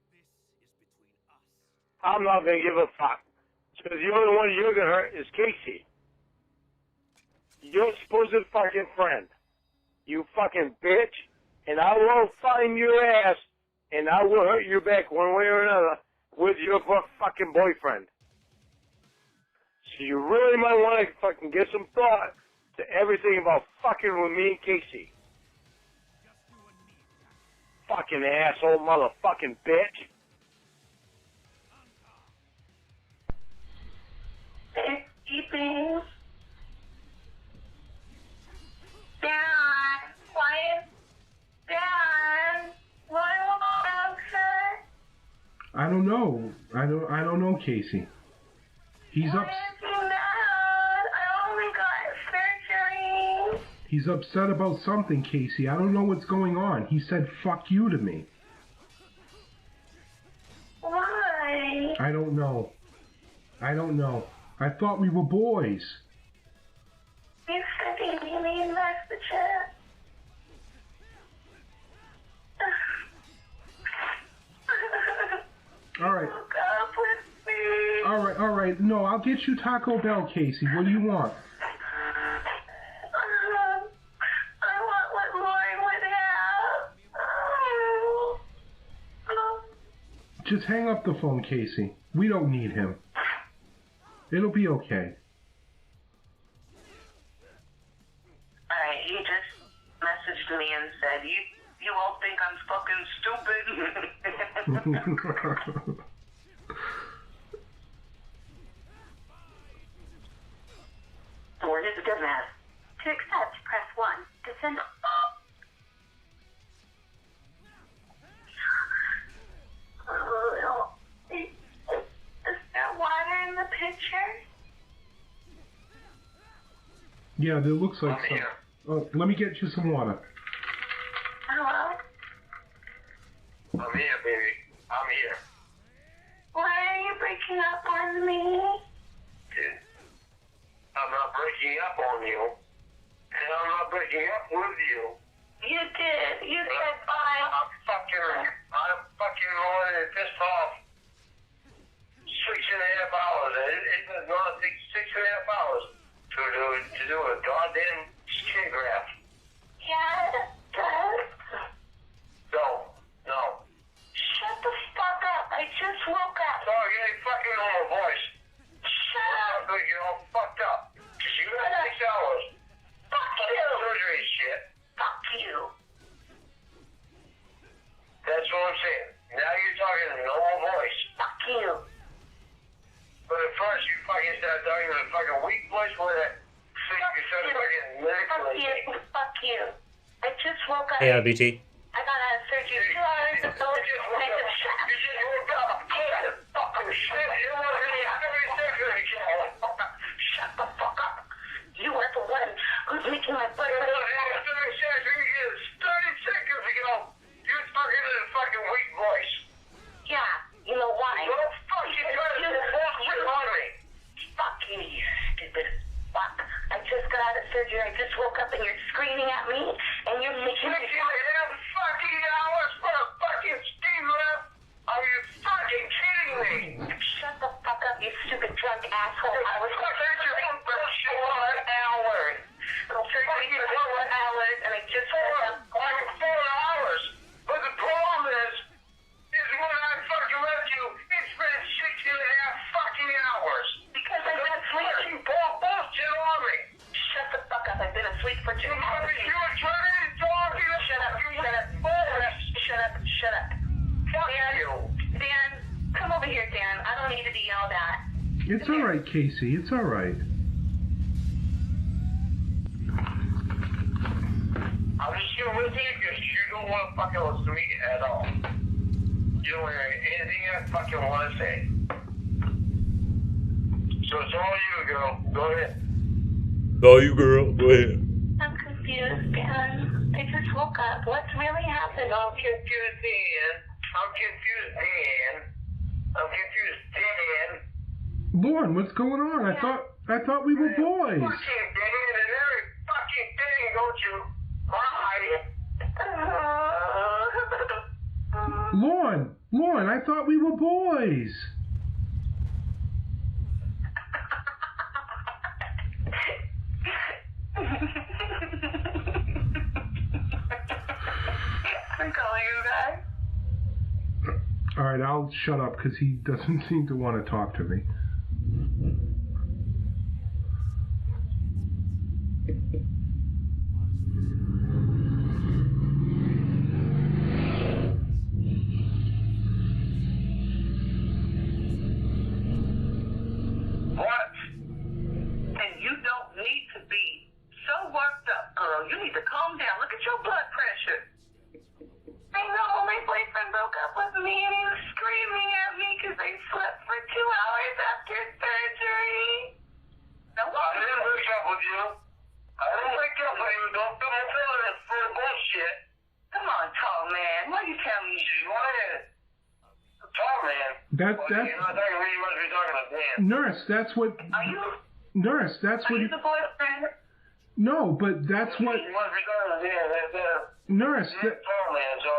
I'm not gonna give a fuck. Because the only one you're gonna hurt is Casey. Your supposed fucking friend. You fucking bitch. And I will find your ass, and I will hurt you back one way or another with your fucking boyfriend. So you really might want to fucking give some thought to everything about fucking with me and Casey. Fucking asshole motherfucking bitch. Keeping. Dad, quiet. Dad, why won't you answer? I don't know. I don't know, Casey. He's Why up. is he mad? I only got surgery. He's upset about something, Casey. I don't know what's going on. He said "fuck you" to me. Why? I don't know. I don't know. I thought we were boys. You said you need me in Massachusetts. All right. Look up with me. All right. No, I'll get you Taco Bell, Casey. What do you want? I want what Lorne would have. Just hang up the phone, Casey. We don't need him. It'll be okay. Alright, he just messaged me and said, you all think I'm fucking stupid. Lorne is a dumbass. To accept, press 1. To send... Is there water in the picture? Yeah, there looks like some. Oh, let me get you some water. Hello? I'm here, baby. I'm here. Why are you breaking up on me? I'm not breaking up on you. And I'm not breaking up with you. You did. You said bye. I'm fucking already pissed off. 6.5 hours. It does not take 6.5 hours to do a goddamn skin graft. Yeah, it does. No. Shut the fuck up. I just woke up. So I'm getting fucking normal voice. Shut up. You're all fucked up. Because you got 6 hours. Fuck you. Surgery shit. Fuck you. That's what I'm saying. Now you're talking in a normal voice. Fuck you. But at first you fucking started talking in a fucking weak voice where you started fucking manipulating. Fuck you. I just woke up. Hey, LBT. I got out of surgery 2 hours ago. You just woke up. Fucking shit. You want to be having surgery. Shut the fuck up. You are the one who's making my butt hurt. 30 seconds ago, you were talking in a fucking weak voice. Yeah, you know why? Don't fucking try to bullshit on me. Fuck you, you stupid fuck. I just got out of surgery. I just woke up and you're screaming at me and you're making me... 6.5 fucking hours for a fucking steam left? Are you fucking kidding me? Shut the fuck up, you stupid drunk asshole. I was surgery for 4 hours. surgery for 4 hours and I just woke up. 4 hours. But the problem is when I fucking left you, it's been 6.5 fucking hours. Because I've been asleep. Fucking bullshit on me. Shut the fuck up. I've been asleep for 2 hours. You were trying to talk to us. Shut up. Fuck Dan, you. Dan, come over here, Dan. I don't need to be yelled at. It's all right, Casey. It's all right. I'm just here with you because you don't want to fucking listen to me at all. You don't hear anything I fucking want to say. So it's all you, girl. Go ahead. Oh, you girl. Go ahead. I'm confused, Dan. I just woke up. And I'm confused, Dan. I'm confused, Dan. I'm confused, Dan. Lorne, what's going on? I thought we were boys. Fucking Dan and every fucking thing, don't you? Lorne, I thought we were boys. I'm calling you back. All right, I'll shut up because he doesn't seem to want to talk to me. What? And you don't need to be so worked up, girl. You need to calm down. Look at your blood pressure. I know my boyfriend broke up with me and he was screaming at me because I slept for 2 hours after surgery. Now, I didn't break up with you. I didn't break up with you. Don't put my feelings for the bullshit. Come on, tall man. Why you tell me you wanted? Tall man. That's You know, I think you must be talking to Dan. nurse. That's what Are you? nurse. That's Are what. you the boyfriend? No, but that's what You must be talking to Dan. nurse. That's tall man. So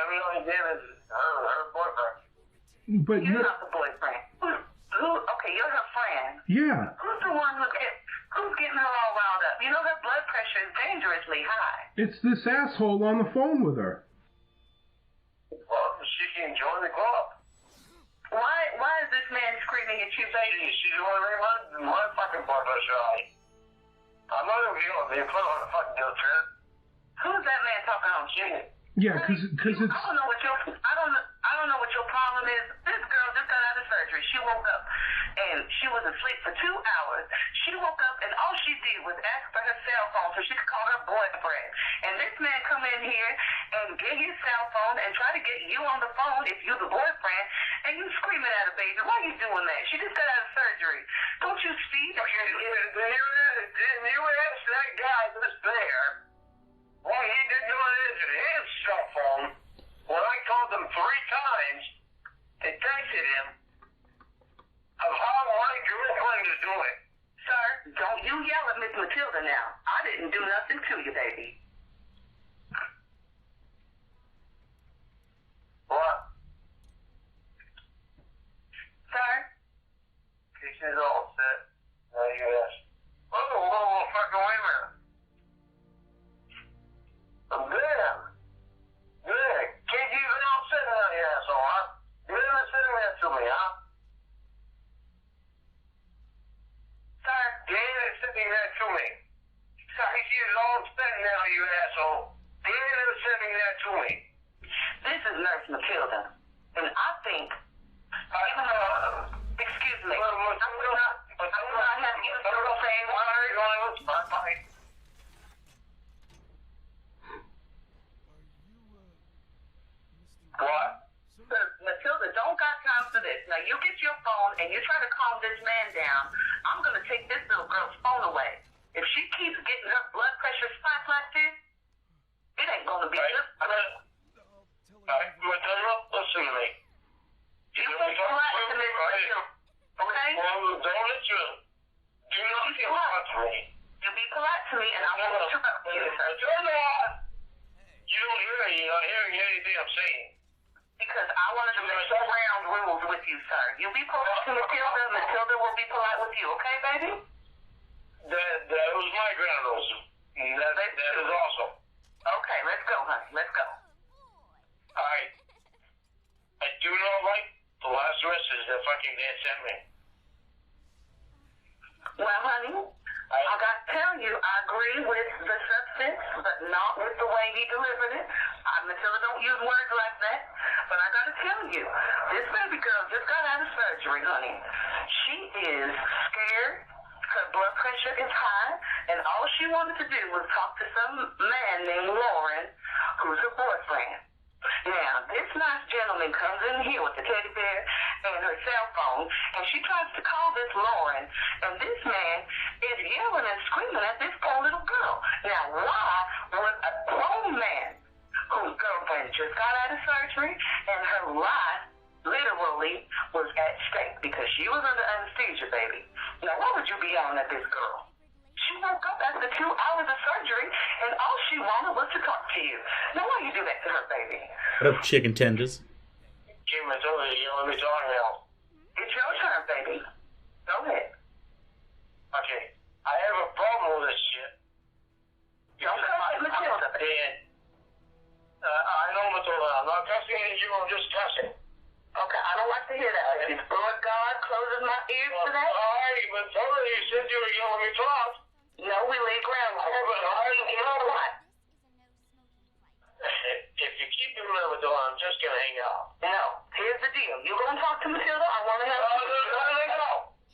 every only Dan is her boyfriend. But You're not the boyfriend. Who? Okay, you're her friend. yeah, Who's the one who's getting her all riled up? You know her blood pressure is dangerously high. it's this asshole on the phone with her. Well, she can join the club. Why is this man screaming at you, baby? She's the one who my fucking blood pressure high. I'm not even going to put on a fucking guilt trip. Who's that man talking on shit? Yeah, because it's I don't know what your problem is. This girl just got out of surgery. She woke up and she was asleep for 2 hours. She woke up and all she did was ask for her cell phone so she could call her boyfriend. And this man come in here and get his cell phone and try to get you on the phone if you're the boyfriend, and you screaming at a baby. Why are you doing that? She just got out of surgery. Don't you see? You asked that guy that's there. Well, he didn't do it in his cell phone. When I called him 3 times and texted him of how my girlfriend is doing. Sir, don't you yell at Miss Matilda now. I didn't do nothing to you, baby. What? Sir? She's all set. Now you ask. Whoa, fucking wait a minute. I'm good. Good. Can't you even all sitting on your asshole, huh? You're not sitting there to me, huh? Sir? Dan is sitting there to me. Sir, he's all sitting there, you asshole. Dan is sitting there to me. This is Nurse Matilda. And I think, even though, excuse me, I will not have you saying words. What? Matilda, don't got time for this. Now, you get your phone and you try to calm this man down. I'm going to take this little girl's phone away. If she keeps getting her blood pressure spiked like this, it ain't going to be good. Matilda, listen to me. You be polite to Miss Matilda, okay? Well, don't let you. Do not be polite to me. You be polite to me and I won't interrupt you. Matilda! You don't hear me. You're not hearing anything I'm saying. Because I wanted to make round rules with you, sir. You be polite to Matilda. Matilda will be polite with you, okay, baby? That was my ground rules. That is awesome. Okay, let's go, honey. Let's go. I do not like the last message that fucking Dan sent me. Well, honey, I got to tell you, I agree with the substance, but not with the way he delivered it. Matilda don't use words like that, but I got to tell you, this baby girl just got out of surgery, honey. She is scared. Her blood pressure is high, and all she wanted to do was talk to some man named Lorne, who's her boyfriend. Now, this nice gentleman comes in here with the teddy bear and her cell phone, and she tries to call this Lorne, and this man is yelling and screaming at this poor little girl. Now, why would a grown man who's had just got out of surgery, and her life literally was at stake because she was under anesthesia, baby. Now, what would you be on at this girl? She woke up after 2 hours of surgery, and all she wanted was to talk to you. Now, why you do that to her, baby? What up, chicken tenders? Jim, it's over. You let me talk now. It's your turn, baby. Go ahead. Okay. I have a problem with this shit. Don't cuss at Matilda. Dan, I know, Matilda. I'm not cussing at you. I'm just cussing. Okay, I don't like to hear that. If the Lord God closes my ears to that, All right, Matilda, you said you were going to let me talk. no, we leave ground. You know what? If you keep doing that, Matilda, I'm just going to hang out. No, here's the deal. You gonna talk to Matilda? I want to have.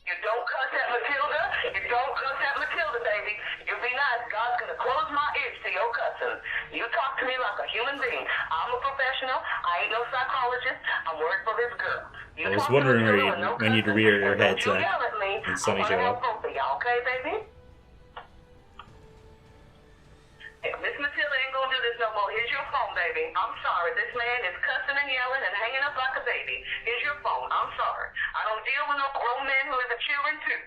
You don't cuss at Matilda. You don't cuss at Matilda, baby. You be nice. God's gonna close my ears to your cussing. You talk to me like a human being. I'm a professional. I ain't no psychologist. I'm working for this girl. You I was talk to wondering Matilda with no when you'd cussing, rear your and don't heads you at yell at me. when Sonny I showed wanna up. help both of y'all, okay, baby? If Miss Matilda ain't gonna do this no more, here's your phone, baby. I'm sorry. This man is cussing and yelling and hanging up like a baby. Here's your phone. I'm sorry. I don't deal with no grown men who is a children too.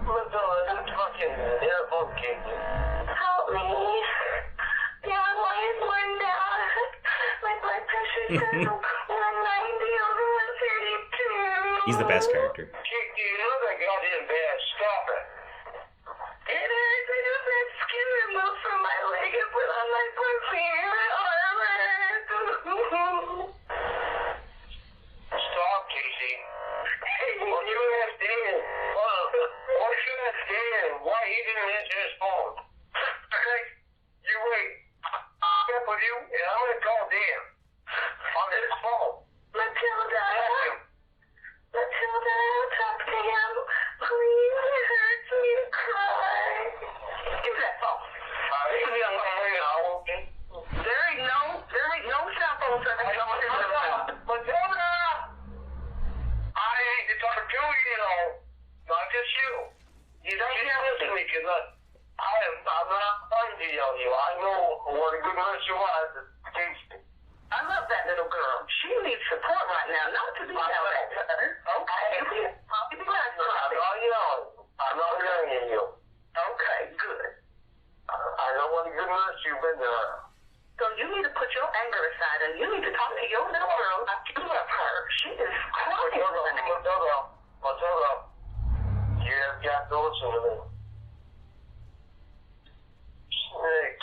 Matilda, that's fucking earphone came in. Help me. Yeah, my is one down. My blood pressure's down. 190 over 132. He's the best character. Kick you, you look like goddamn bad. Stop it. It hurts. I just had skin removed from my leg and put on my pussy and my arm hurts. Stop, Casey. What you ask Dan? What you ask Dan? Why he didn't answer his phone? Okay? You wait. I'll get with you, and I'm going to call Dan. On his phone. Matilda. Ask him. Matilda, talk to him. Please, it hurts me to cry. Give me that phone. He's on the way now. There ain't no cell phone service on this phone. Matilda! I need to talk to you, not just you. You don't listen to me, because I'm not trying to yell at you. I know what a good nurse you are. I love that little girl. She needs support right now, not to be yelled at her. Okay. You be nice to her. I'm not yelling at you. Okay, good. I know what a good nurse you've been to her. So you need to put your anger aside and you need to talk to your little girl. I love her. She is crying. Matilda, you have got to listen to me.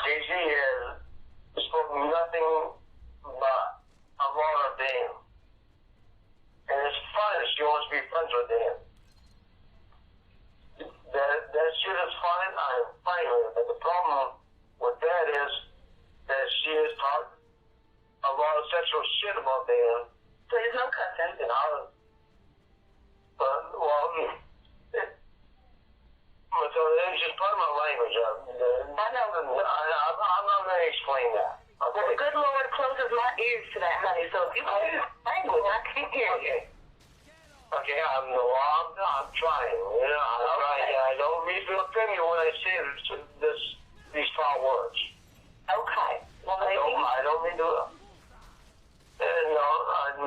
Casey has spoken nothing but a lot of Dan. And it's fine if she wants to be friends with Dan. That shit is fine. I'm fine with it. But the problem with that is that she has talked a lot of sexual shit about Dan. Please, no cussing. And Matilda, it's just part of my language. I know. I'm not going to explain that. Well, the good Lord closes my ears to that, honey. So if you can use language, I can't hear you. Okay, I'm trying. I'm trying. I don't mean to offend you when I say these foul words. Okay. Well, maybe. I don't mean to. No,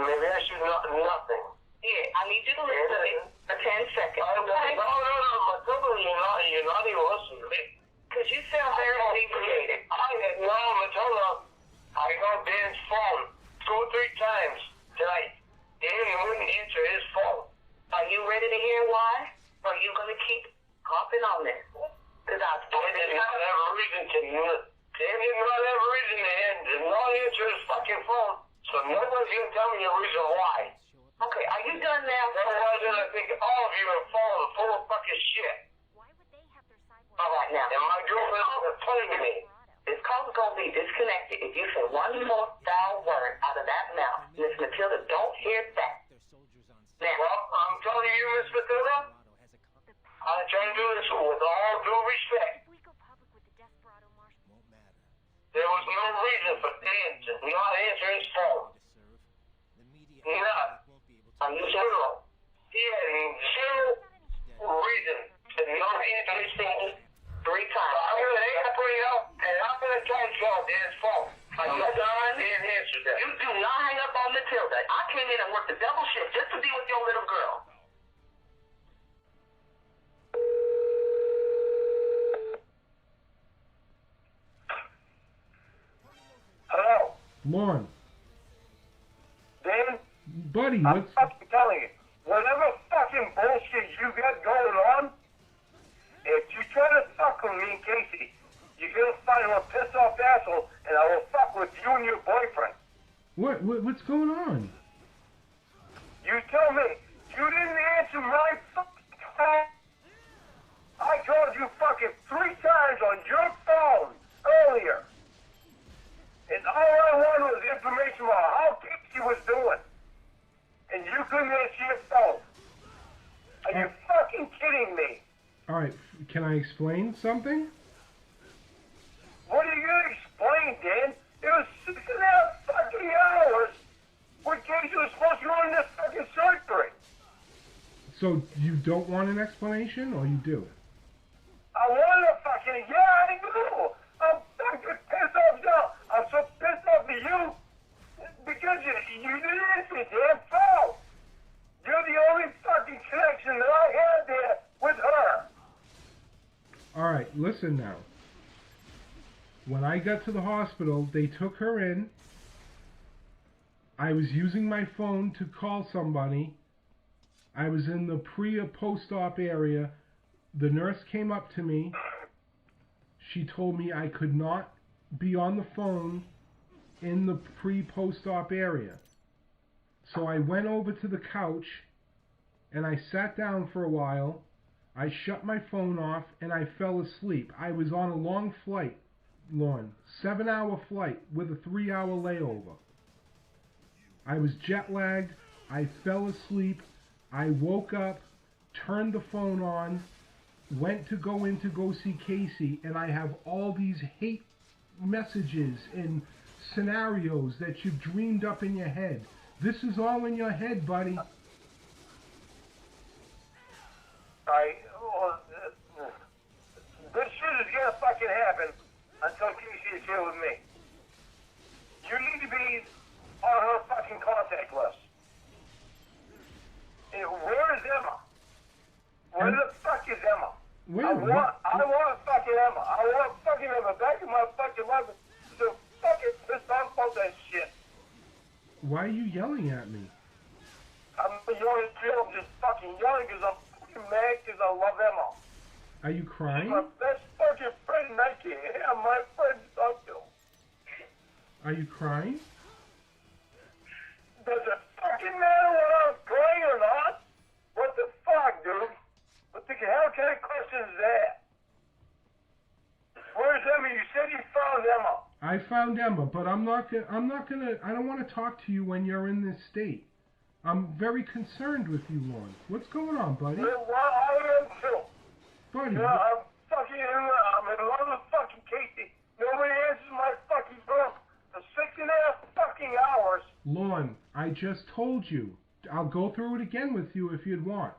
maybe I should not nothing. Yeah, I need you to listen to me for 10 seconds. Okay? No, Matilda, you're not even listening to me. Because you sound very inebriated. Matilda, I got Dan's phone 2 or 3 times tonight. Dan wouldn't answer his phone. Are you ready to hear why? Or are you going to keep harping on this? Because I Dan did not have a reason to not answer his fucking phone. So nobody's going to tell me a reason why. Okay, are you done now? Otherwise, I think all of you are full of fucking shit. All right, now. And my girlfriend is playing me. This call is going to be disconnected if you say one more foul word out of that mouth. Miss Matilda, don't hear that. Now. Well, I'm telling you, Miss Matilda, I'm trying to do this with all due respect. There was no reason for Dan to not answer his phone. None. Are you sure? He had zero reason to not answer his phone 3 times. I'm going to put it out, and I'm going to try to call Dan's phone. Are you done? the double shift just to be with your little girl. Hello? Lorne, Dan, buddy, I'm what's... fucking telling you, whatever fucking bullshit you got going on, if you try to fuck with me and Casey, you're gonna find a pissed off asshole, and I will fuck with you and your boyfriend. What's going on? You tell me, you didn't answer my fucking phone. I called you fucking 3 times on your phone earlier. And all I wanted was information about how Casey was doing. And you couldn't answer your phone. Are you fucking kidding me? Alright, can I explain something? What are you gonna explain, Dan? It was 6.5 fucking hours when Casey was supposed to go in this fucking surgery. So you don't want an explanation, or you do? I wanted a fucking, yeah, I do. I'm fucking pissed off now. I'm so pissed off at you because you didn't answer your damn phone. You're the only fucking connection that I had there with her. Alright, listen now. When I got to the hospital, they took her in. I was using my phone to call somebody. I was in the pre- or post-op area. The nurse came up to me. She told me I could not be on the phone in the pre-post-op area. So I went over to the couch and I sat down for a while. I shut my phone off and I fell asleep. I was on a long flight, Lorne. 7-hour flight with a 3-hour layover. I was jet lagged. I fell asleep. I woke up, turned the phone on, went to go in to go see Casey, and I have all these hate messages and scenarios that you've dreamed up in your head. This is all in your head, buddy. This shit is gonna fucking happen until Casey is here with me. You need to be on her fucking contact list. And where is Emma? Where the fuck is Emma? I want fucking Emma. I want fucking Emma back in my fucking life. So fucking pissed off about that shit. Why are you yelling at me? I'm yelling at you. I'm just fucking yelling because I'm fucking mad because I love Emma. Are you crying? My best fucking friend, Nike. Yeah, my friend, Duncan. Are you crying? Does it fucking matter whether I'm crying or not? What the fuck, dude? What the hell kind of question is that? Where's Emma? You said you found Emma. I found Emma, but I don't want to talk to you when you're in this state. I'm very concerned with you, Lorne. What's going on, buddy? Yeah, well, I am too. Buddy, Yeah, I'm in love with fucking Casey. Nobody answers my fucking phone for 6.5 fucking hours. Lorne, I just told you. I'll go through it again with you if you'd want.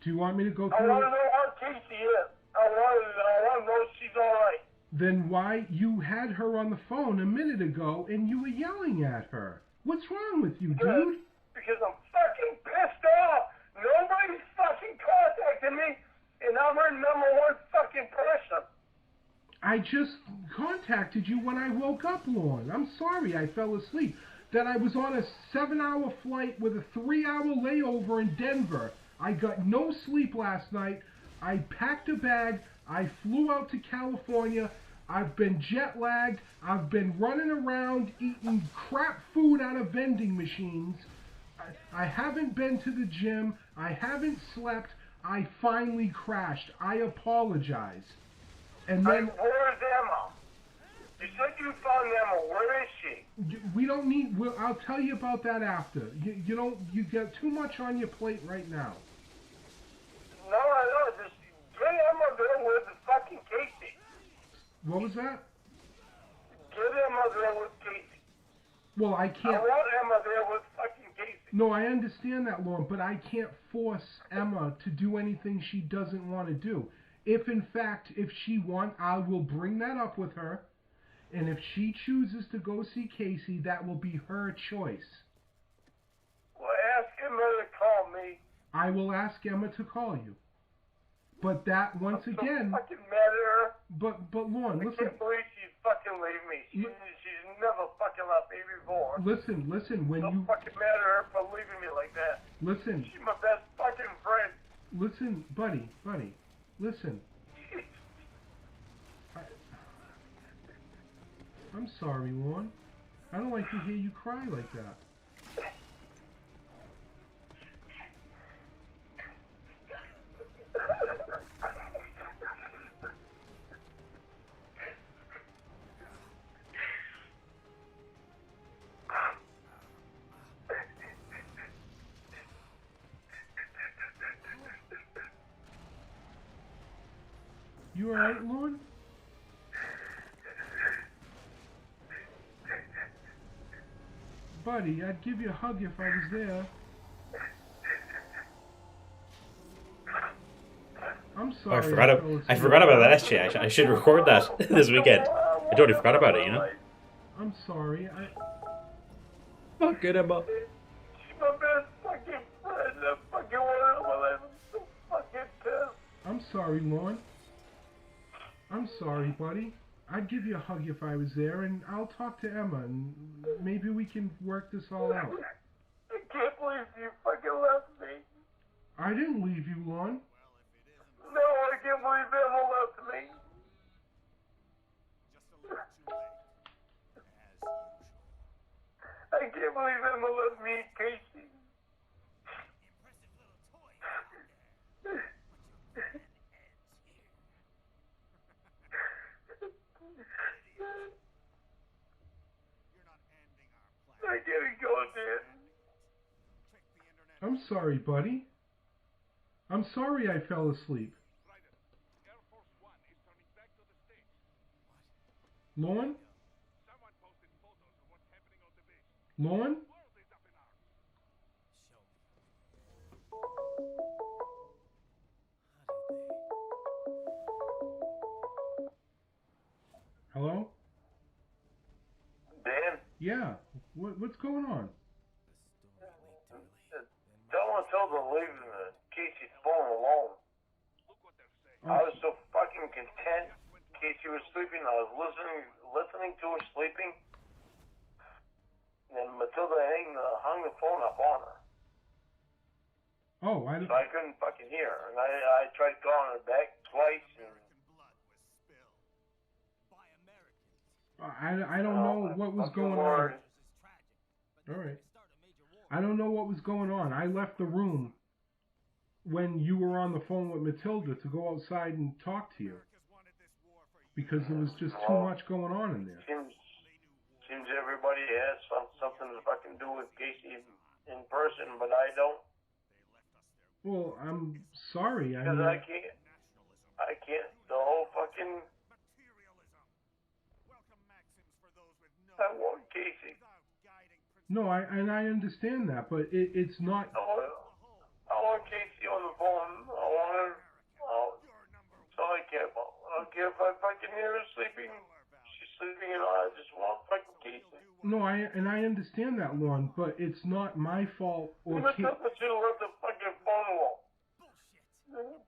Do you want me to go I through want to it? know how Casey is. I want to know if she's alright. Then why you had her on the phone a minute ago and you were yelling at her? What's wrong with you, dude? Because I'm fucking pissed off. Nobody's fucking contacted me, and I'm her #1 fucking person. I just contacted you when I woke up, Lorne. I'm sorry I fell asleep. That I was on a 7-hour flight with a 3-hour layover in Denver. I got no sleep last night. I packed a bag. I flew out to California. I've been jet lagged. I've been running around eating crap food out of vending machines. I haven't been to the gym. I haven't slept. I finally crashed. I apologize. And then Where's Emma? You said you found Emma. Where is she? we don't need. I'll tell you about that after. You don't. You got too much on your plate right now. No, I know. Just get Emma there with the fucking Casey. What was that? Get Emma there with Casey. Well, I I can't. want Emma there with fucking Casey. No, I understand that, Lorne, but I can't force Emma to do anything she doesn't want to do. If in fact, if she wants, I will bring that up with her. And if she chooses to go see Casey, that will be her choice. I will ask Emma to call you. But that, once I'm again... so fucking mad at her. But Lorne, I listen... can't believe she's fucking leaving me. She's never fucking left me before. Listen, when I'm you... fucking mad at her for leaving me like that. Listen, She's my best fucking friend. listen, buddy, listen. I'm sorry, Lorne. I don't like to hear you cry like that. You alright, Lorne? Buddy, I'd give you a hug if I was there. I'm Oh, I sorry. forgot about that actually. I should record that this weekend. I totally forgot about it, you know? I'm sorry. Fuck it, Emma. She's my best fucking friend. I fucking want her while I'm so fucking pissed. I'm sorry, Lorne. I'm sorry, buddy. I'd give you a hug if I was there, and I'll talk to Emma, and maybe we can work this all out. I can't believe you fucking left me. I didn't leave you, Lorne. No, I can't believe Emma left me. I can't believe Emma left me, Casey. I gotta go there. I'm sorry, buddy. I'm sorry I fell asleep. Lorne? Lorne? Hello? Dan? Yeah. What's going on? Someone told her to leave Casey's phone alone. I was so fucking content. Casey was sleeping. I was listening to her sleeping. And Matilda hung the phone up on her. Oh, So I couldn't fucking hear her. And I tried calling her back twice. And I don't know what was going on. All right. I don't know what was going on. I left the room when you were on the phone with Matilda to go outside and talk to you because there was just too much going on in there. Seems everybody has something to fucking do with Casey in person, but I don't. Well, I'm sorry. Because I can't. The whole fucking. I want Casey. No, I understand that, but it's not. I want Casey on the phone. I want her. That's all I care about. I don't care if I fucking hear her sleeping. She's sleeping and I just want fucking Casey. No, I understand that, Lorne, but it's not my fault or Casey. What should have left the fucking phone alone?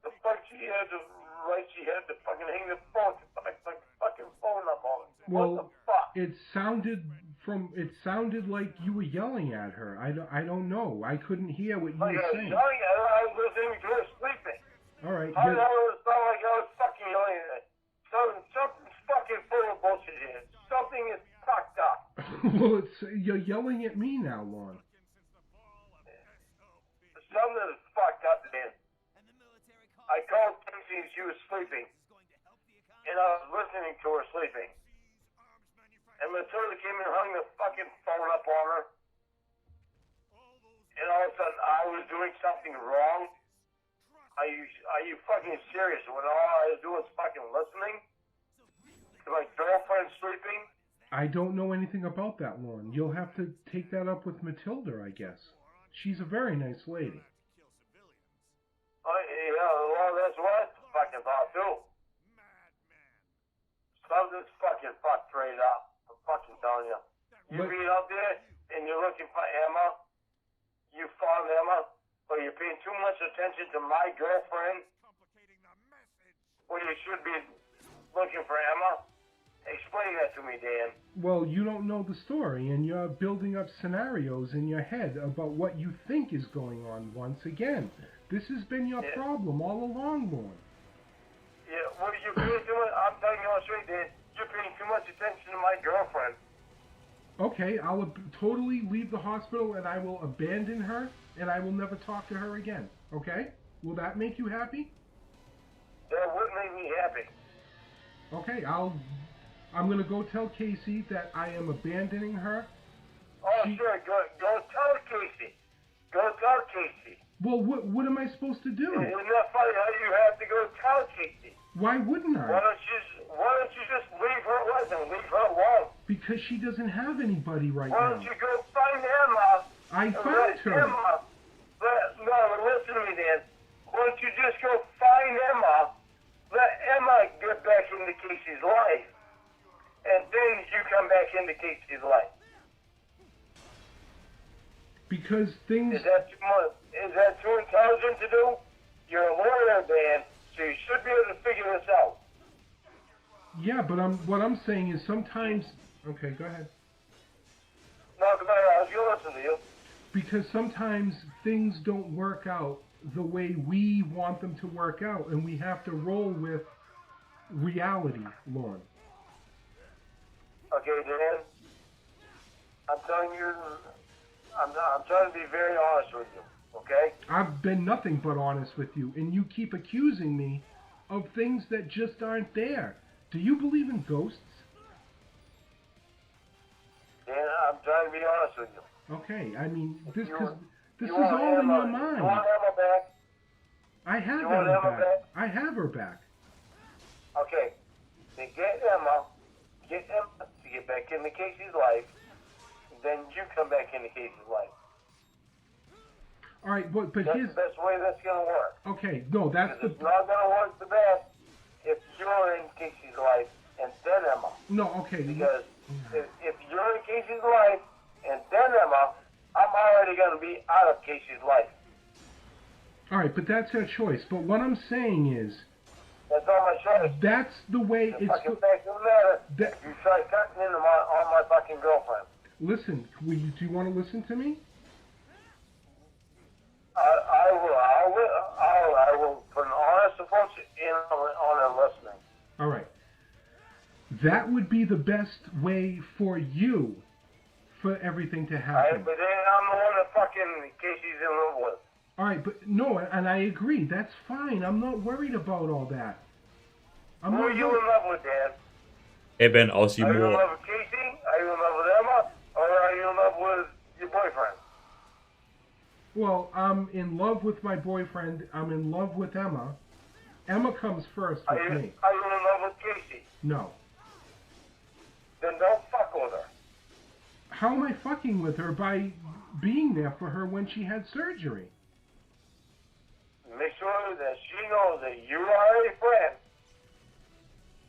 The fuck she had to fucking hang the phone, fucking phone up on it. Well, what the fuck? It sounded like you were yelling at her. I don't know. I couldn't hear what you were saying. Yelling at her, I was listening to her sleeping. All right. How the hell does it sound like I was fucking yelling at her? Something's fucking full of bullshit here. Something is fucked up. Well, you're yelling at me now, Lorne. Something is fucked up, man. I called Casey and she was sleeping. And I was listening to her sleeping. And Matilda came and hung the fucking phone up on her. And all of a sudden I was doing something wrong. Are you fucking serious? When all I was doing was fucking listening to my girlfriend sleeping? I don't know anything about that, Lorne. You'll have to take that up with Matilda, I guess. She's a very nice lady. Well, that's what I fucking thought too. Something's fucking fucked right up. I'm fucking telling you. You be out there and you're looking for Emma. You found Emma, but you You're paying too much attention to my girlfriend when you should be looking for Emma. Explain that to me, Dan. Well, you don't know the story, and you're building up scenarios in your head about what you think is going on once again. This has been your problem all along, Lorne. Yeah, what are you paying too much? I'm telling you all straight, Dan. You're paying too much attention to my girlfriend. Okay, I'll totally leave the hospital, and I will abandon her, and I will never talk to her again. Okay? Will that make you happy? That would make me happy. Okay, I'm gonna go tell Casey that I am abandoning her. Oh, sure. Go tell Casey. Go tell Casey. Well, what am I supposed to do? Isn't that funny how you have to go tell Casey? Why wouldn't Why I? don't you just leave her alone and leave her alone? Because she doesn't have anybody right Why now. don't you go find Emma? I and found let her. Emma, no, listen to me, Dan. Why don't you just go find Emma? Let Emma get back into Casey's life. And then you come back into Casey's life. Because things... Is that too much? Is that too intelligent to do? You're a lawyer, Dan, so you should be able to figure this out. Yeah, but what I'm saying is sometimes... Okay, go ahead. No, come on, I was going to listen to you. Because sometimes things don't work out the way we want them to work out, and we have to roll with reality, Lorne. Okay, Dan. I'm telling you, I'm trying to be very honest with you, okay? I've been nothing but honest with you, and you keep accusing me of things that just aren't there. Do you believe in ghosts? Dan, I'm trying to be honest with you. Okay, I mean, this is You all want in your Emma- mind. You want Emma back? I have You want Emma Emma back. back? I have her back. Okay. Then get Emma to get back into Casey's life. Then you come back into Casey's life. All right, but That's here's... the best way that's going to work. Okay, no, that's Because the... it's not going to work the best if you're in Casey's life and then Emma. No, okay. Because if you're in Casey's life and then Emma, I'm already going to be out of Casey's life. All right, but that's her choice. But what I'm saying is... That's not my choice. That's the way The it's... fucking fact of the matter, That- you try cutting into on my fucking girlfriend. Listen, do you want to listen to me? I will put an honest approach on her listening. All right. That would be the best way for you for everything to happen. But then I'm the one that fucking Casey's in love with. All right, but no, and I agree. That's fine. I'm not worried about all that. Who are you in love with, Dan? Hey Ben, I'll see you Are you in more. love with Casey? Are you in love with Emma? Or are you in love with your boyfriend? Well, I'm in love with my boyfriend. I'm in love with Emma. Emma comes first with me. Are you in love with Casey? No. Then don't fuck with her. How am I fucking with her? By being there for her when she had surgery. Make sure that she knows that you are a friend.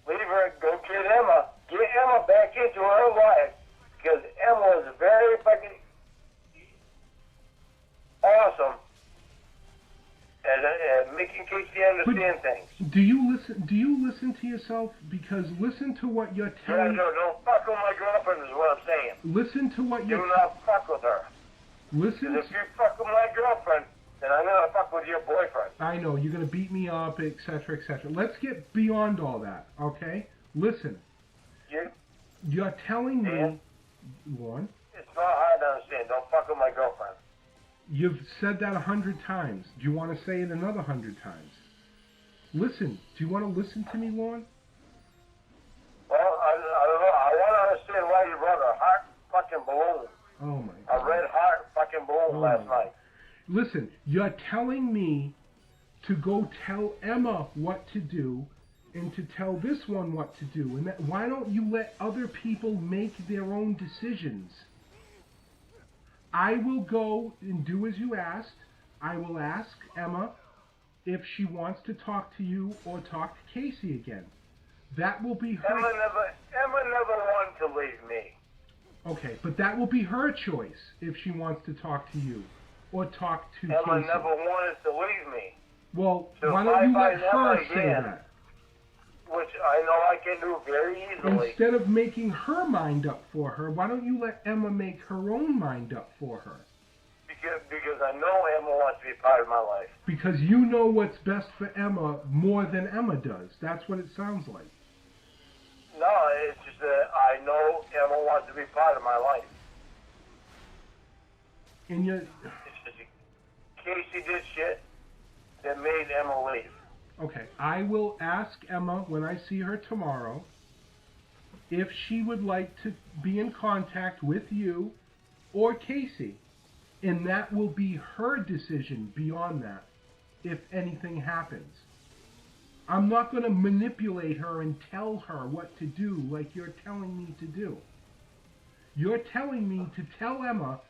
Leave her, go get Emma. Get Emma back into her life. Because Emma was very fucking awesome at making Casey understand things. Do you listen to yourself? Because listen to what you're telling... No, don't fuck with my girlfriend is what I'm saying. Listen to what Do you're... not fuck with her. Listen... Because if you fuck with my girlfriend, then I'm going to fuck with your boyfriend. I know, you're going to beat me up, etc., etc. Let's get beyond all that, okay? Listen. You're telling me... Lorne? It's not hard to understand. Don't fuck with my girlfriend. You've said that 100 times. Do you want to say it another 100 times? Listen. Do you want to listen to me, Lorne? Well, I don't know. I want to understand why you brought a heart fucking balloon. Oh, my A God. red heart fucking balloon last night. Listen, you're telling me to go tell Emma what to do and to tell this one what to do. And why don't you let other people make their own decisions? I will go and do as you asked. I will ask Emma if she wants to talk to you or talk to Casey again. That will be her... Emma never wanted to leave me. Okay, but that will be her choice if she wants to talk to you or talk to Emma Casey. never wanted to leave me. Well, So why if don't I you let find Emma her say again, that? which I know I can do very easily. Instead of making her mind up for her, why don't you let Emma make her own mind up for her? Because I know Emma wants to be part of my life. Because you know what's best for Emma more than Emma does. That's what it sounds like. No, it's just that I know Emma wants to be part of my life. And you, It's just Casey did shit that made Emma leave. okay, I will ask Emma when I see her tomorrow if she would like to be in contact with you or Casey. And that will be her decision beyond that, if anything happens. I'm not going to manipulate her and tell her what to do like you're telling me to do. You're telling me to tell Emma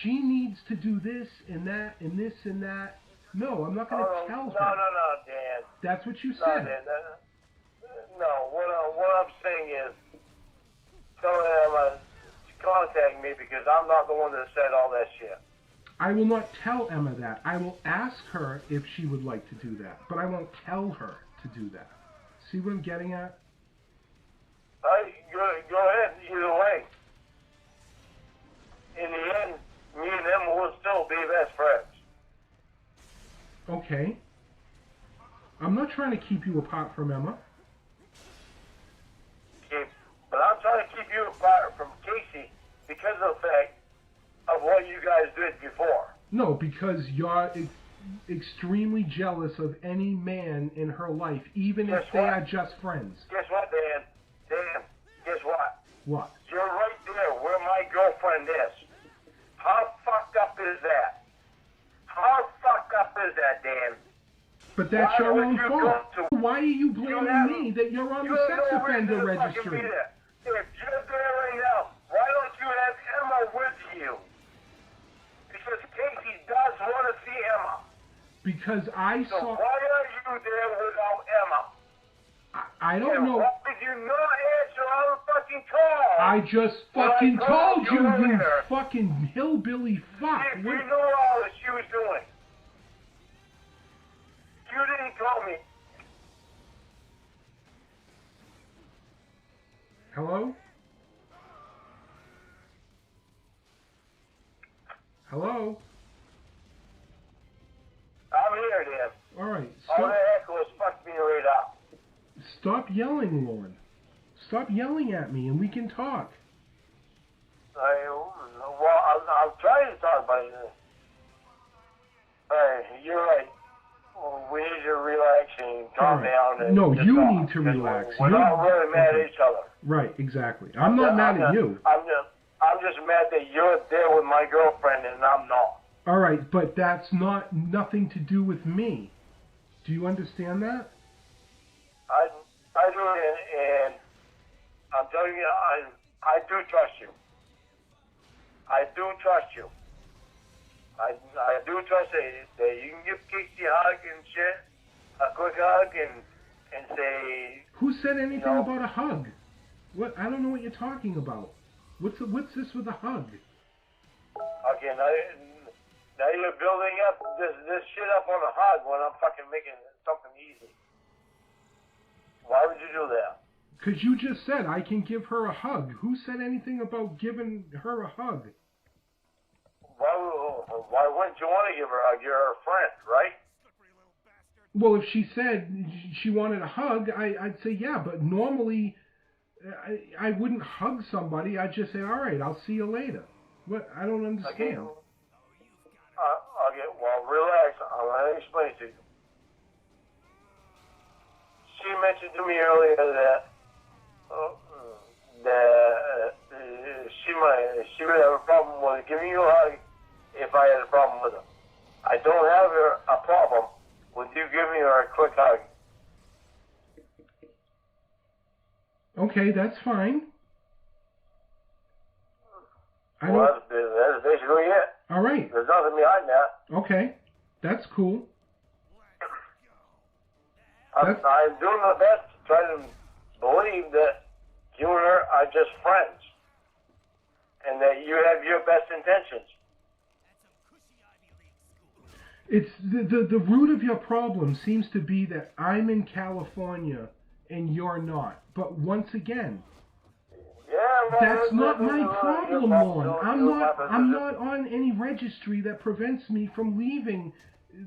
she needs to do this and that and this and that. No, I'm not going to tell her. No, Dan. That's what you No, said. Dan. No, what I'm saying is, tell Emma to contact me because I'm not the one that said all that shit. I will not tell Emma that. I will ask her if she would like to do that, but I won't tell her to do that. See what I'm getting at? Go ahead, either way. In the end, me and Emma will still be best friends. Okay. I'm not trying to keep you apart from Emma. Okay, but I'm trying to keep you apart from Casey because of the fact of what you guys did before. No, because you're extremely jealous of any man in her life, even if they are just friends. Guess what, Dan? Dan, guess what? What? You're right there where my girlfriend is. How fucked up is that? How fucked up is that, Dan? But that's Why your would own you fault. go to- Why are you blaming me that you're on the sex offender registry? If you're there right now, why don't you have Emma with you? Because Casey does want to see Emma. Because I So saw... why are you there without Emma? I don't know. Why did you not answer our fucking call? I just Well, fucking I told told you you, earlier. fucking hillbilly fuck. If you know all that she was doing. You didn't call me. Hello? Hello? I'm here, Dan. All right, All that echo has fucked me right up. stop yelling, Lorne. Stop yelling at me and we can talk. I'm trying to talk about it. You're right. We need to relax and calm down. And no, just you talk, need to relax. We're not really mad at each other. Right, exactly. I'm not mad at you. I'm just mad that you're there with my girlfriend and I'm not. All right, but that's nothing to do with me. Do you understand that? I do, and I'm telling you, I do trust you. I do trust you. I do trust that you can give Casey a hug and shit, a quick hug, and say. Who said anything about a hug? What? I don't know what you're talking about. What's this with a hug? Okay, now you're building up this shit up on a hug when I'm fucking making something easy. Why would you do that? Because you just said I can give her a hug. Who said anything about giving her a hug? Why wouldn't you want to give her a hug? You're her friend, right? Well, if she said she wanted a hug, I'd say yeah, but normally I wouldn't hug somebody. I'd just say, all right, I'll see you later. What? I don't understand. Okay, well, relax. I'm going to explain to you. She mentioned to me earlier that she would have a problem with giving you a hug if I had a problem with her. I don't have a problem with you giving her a quick hug. Okay, that's fine. Well, that's basically it. All right. There's nothing behind that. Okay, that's cool. I'm doing my best to try to believe that you and her are just friends and that you have your best intentions. It's the root of your problem seems to be that I'm in California and you're not. But once again, Yeah, that's not my problem, Lorne. I'm not. not on any registry that prevents me from leaving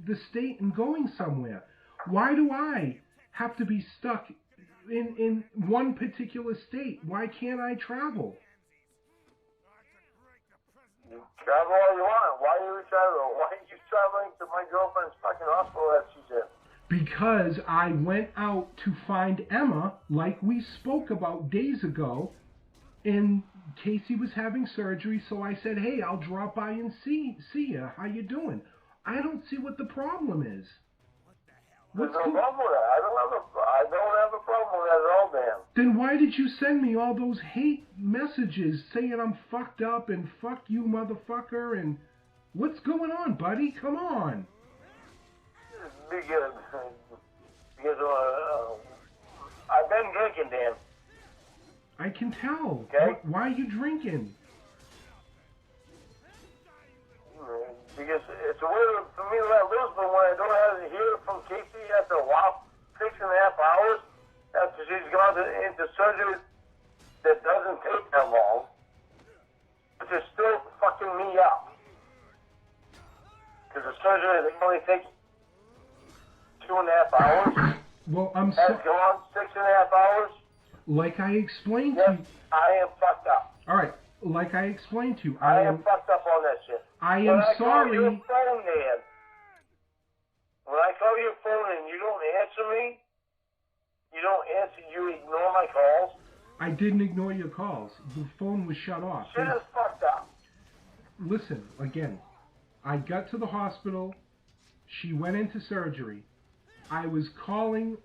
the state and going somewhere. Why do I have to be stuck in one particular state? Why can't I travel? You travel all you want. Why are you traveling? Why are you traveling to my girlfriend's fucking hospital that she's in? Because I went out to find Emma, like we spoke about days ago, and Casey was having surgery, so I said, hey, I'll drop by and see you. How you doing? I don't see what the problem is. There's no problem with that. I don't have a problem with that at all, Dan. Then why did you send me all those hate messages saying I'm fucked up and fuck you, motherfucker, and what's going on, buddy? Come on. Because I've been drinking, Dan. I can tell. Okay. Why are you drinking? Because it's weird for me to let loose, but when I don't have to hear from Casey after a while, 6.5 hours after she's gone into surgery that doesn't take that long, but it's still fucking me up. Because the surgery only takes 2.5 hours. Well, I'm Has gone 6.5 hours. Like I explained Yes, to you. I am fucked up. All right. Like I explained to you, I am fucked up on that shit. I When am I sorry. call your phone, Dan, when I call your phone and you don't answer me, you ignore my calls. I didn't ignore your calls. The phone was shut off. Shit is fucked up. Listen, again, I got to the hospital. She went into surgery. I was calling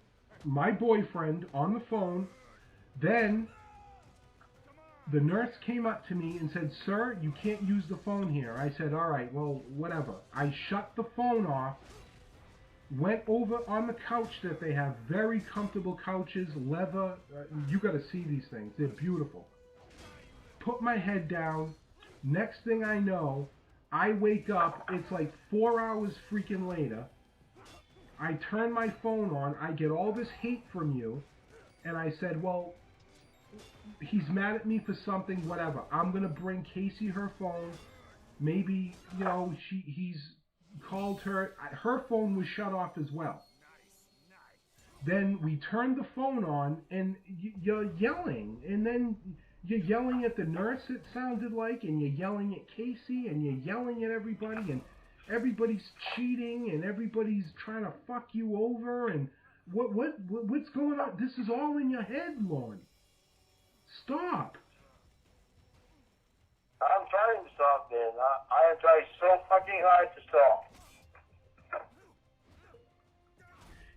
my boyfriend on the phone. Then the nurse came up to me and said, sir, you can't use the phone here. I said, all right, well, whatever. I shut the phone off, went over on the couch that they have, very comfortable couches, leather. You got to see these things. They're beautiful. Put my head down. Next thing I know, I wake up. It's like 4 hours freaking later. I turn my phone on. I get all this hate from you. And I said, well, he's mad at me for something, whatever. I'm going to bring Casey her phone. Maybe, he's called her. Her phone was shut off as well. Then we turned the phone on, and you're yelling. And then you're yelling at the nurse, it sounded like, and you're yelling at Casey, and you're yelling at everybody, and everybody's cheating, and everybody's trying to fuck you over, and what's going on? This is all in your head, Lorne. Stop. I'm trying to stop, Dan. I have tried so fucking hard to stop.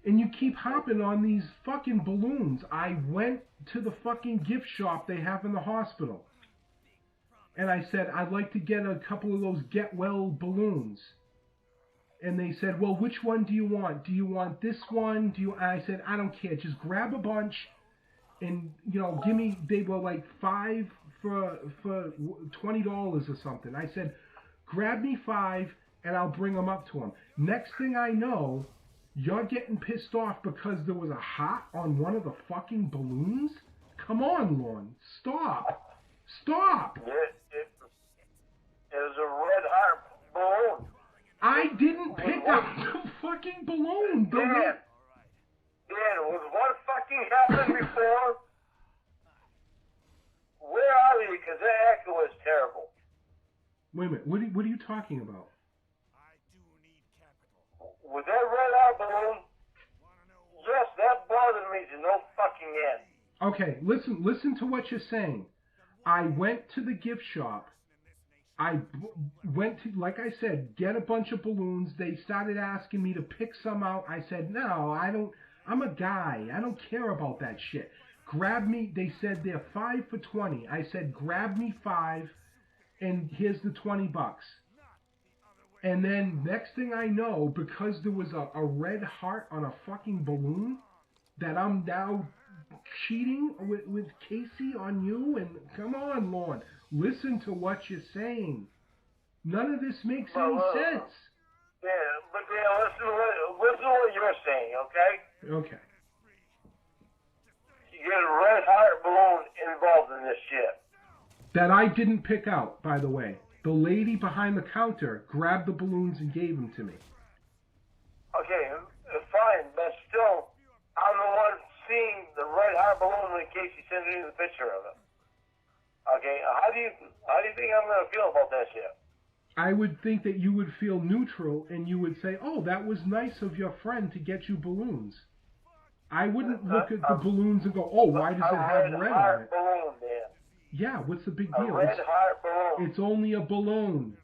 And you keep hopping on these fucking balloons. I went to the fucking gift shop they have in the hospital. And I said, I'd like to get a couple of those get well balloons. And they said, well, which one do you want? Do you want this one? I said, I don't care. Just grab a bunch and, give me, they were like 5 for $20 or something. I said, grab me 5 and I'll bring them up to them. Next thing I know, you're getting pissed off because there was a heart on one of the fucking balloons? Come on, Lorne. Stop. Stop. It was a red heart balloon. I didn't pick up the fucking balloon. Dan, was what fucking happened before? Where are you? Because that echo is terrible. Wait a minute. What are you talking about? With that red heart balloon, yes, that bothered me to no fucking end. Okay, listen to what you're saying. I went to the gift shop. I went to, like I said, get a bunch of balloons. They started asking me to pick some out. I said, no, I don't. I'm a guy. I don't care about that shit. Grab me. They said they're 5 for $20. I said, grab me 5, and here's the $20. And then next thing I know, because there was a red heart on a fucking balloon, that I'm now cheating with Casey on you. And come on, Lorne, listen to what you're saying. None of this makes any sense. Yeah, but listen to what you're saying, okay? Okay. You get a red hot balloon involved in this shit. That I didn't pick out, by the way. The lady behind the counter grabbed the balloons and gave them to me. Okay, fine, but still, I'm the one seeing the red hot balloon when Casey sent me the picture of it. Okay, how do you think I'm gonna feel about that shit? I would think that you would feel neutral and you would say, "Oh, that was nice of your friend to get you balloons." I wouldn't look at the balloons and go, "Oh, why does it have red on it?" Balloon, man. Yeah, what's the big A deal? red hot balloon. It's only a balloon.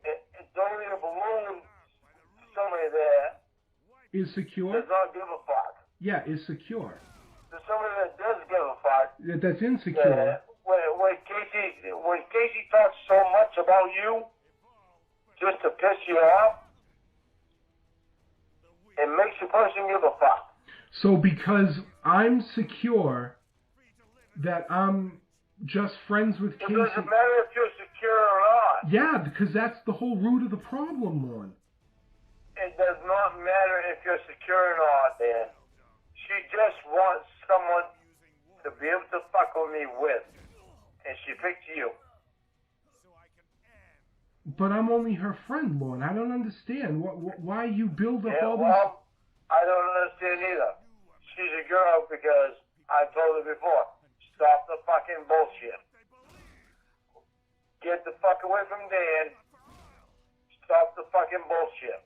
It's only a balloon to somebody that Is secure? does not give a fuck. Yeah, is secure. To somebody that does give a fuck. That's insecure. When Casey talks so much about you, just to piss you off, it makes the person give a fuck. So because I'm secure that I'm just friends with Casey. It doesn't matter if you're secure or not. Yeah, because that's the whole root of the problem, Lorne. It does not matter if you're secure or not, man. She just wants someone to be able to fuck with me with. And she picked you. But I'm only her friend, Lorne. I don't understand why you build up all these... Well, I don't understand either. She's a girl because I told her before, stop the fucking bullshit. Get the fuck away from Dan. Stop the fucking bullshit.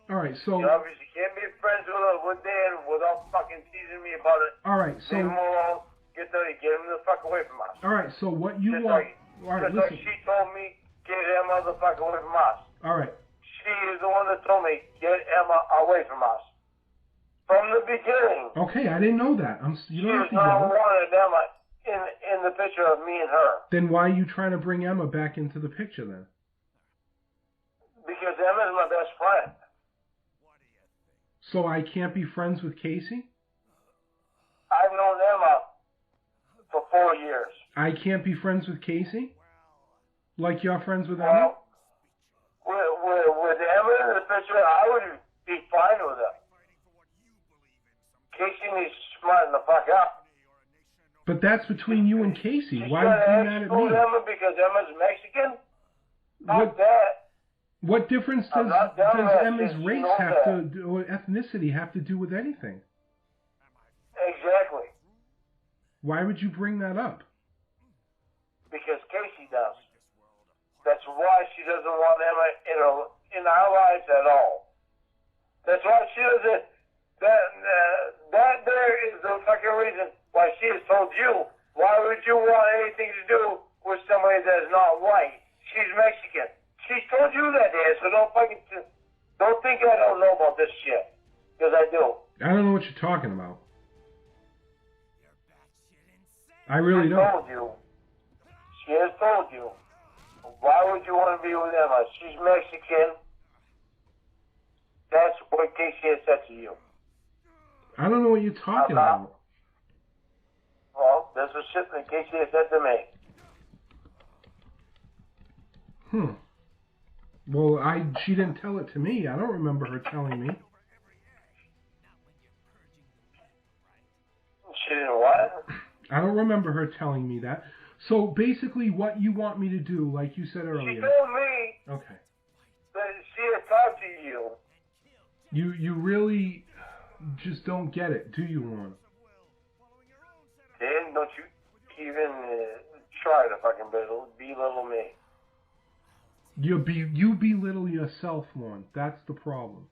All right, so... You obviously can't be friends with Dan without fucking teasing me about it. All right, so... Leave him alone. Get him the fuck away from us. All right, so what you just want... Like, all right, just listen. like she told me, get Emma the fuck away from us. All right. She is the one that told me, get Emma away from us. From the beginning. Okay, I didn't know that. You don't have She to not go. wanted Emma in the picture of me and her. Then why are you trying to bring Emma back into the picture then? Because Emma's my best friend. So I can't be friends with Casey? I've known Emma for 4 years. I can't be friends with Casey? Like you're friends with Emma? Well, with Emma in the picture, I would be fine with her. Casey needs to smarten the fuck up. But that's between you and Casey. She's Why are you mad at exclude me? Emma because Emma's Mexican? What- Not that. What difference I'm does not down with Emma's this, you race know have that. to, or ethnicity have to do with anything? Exactly. Why would you bring that up? Because Casey does. That's why she doesn't want Emma in our lives at all. That's why she doesn't. That there is the fucking reason why she has told you. Why would you want anything to do with somebody that is not white? She's Mexican. She's told you that, Dan. So don't think I don't know about this shit. Because I do. I don't know what you're talking about. I really She don't. told you. She has told you. Why would you want to be with Emma? She's Mexican. That's what Casey has said to you. I don't know what you're talking about. Well, that's what shit that Casey has said to me. Well, she didn't tell it to me. I don't remember her telling me. She didn't what? I don't remember her telling me that. So basically what you want me to do, like you said She earlier. told me Okay. that she had talked to you. You really just don't get it, do you, Lorne? Dan, don't you even try to fucking belittle me. You belittle yourself, Lorne. That's the problem.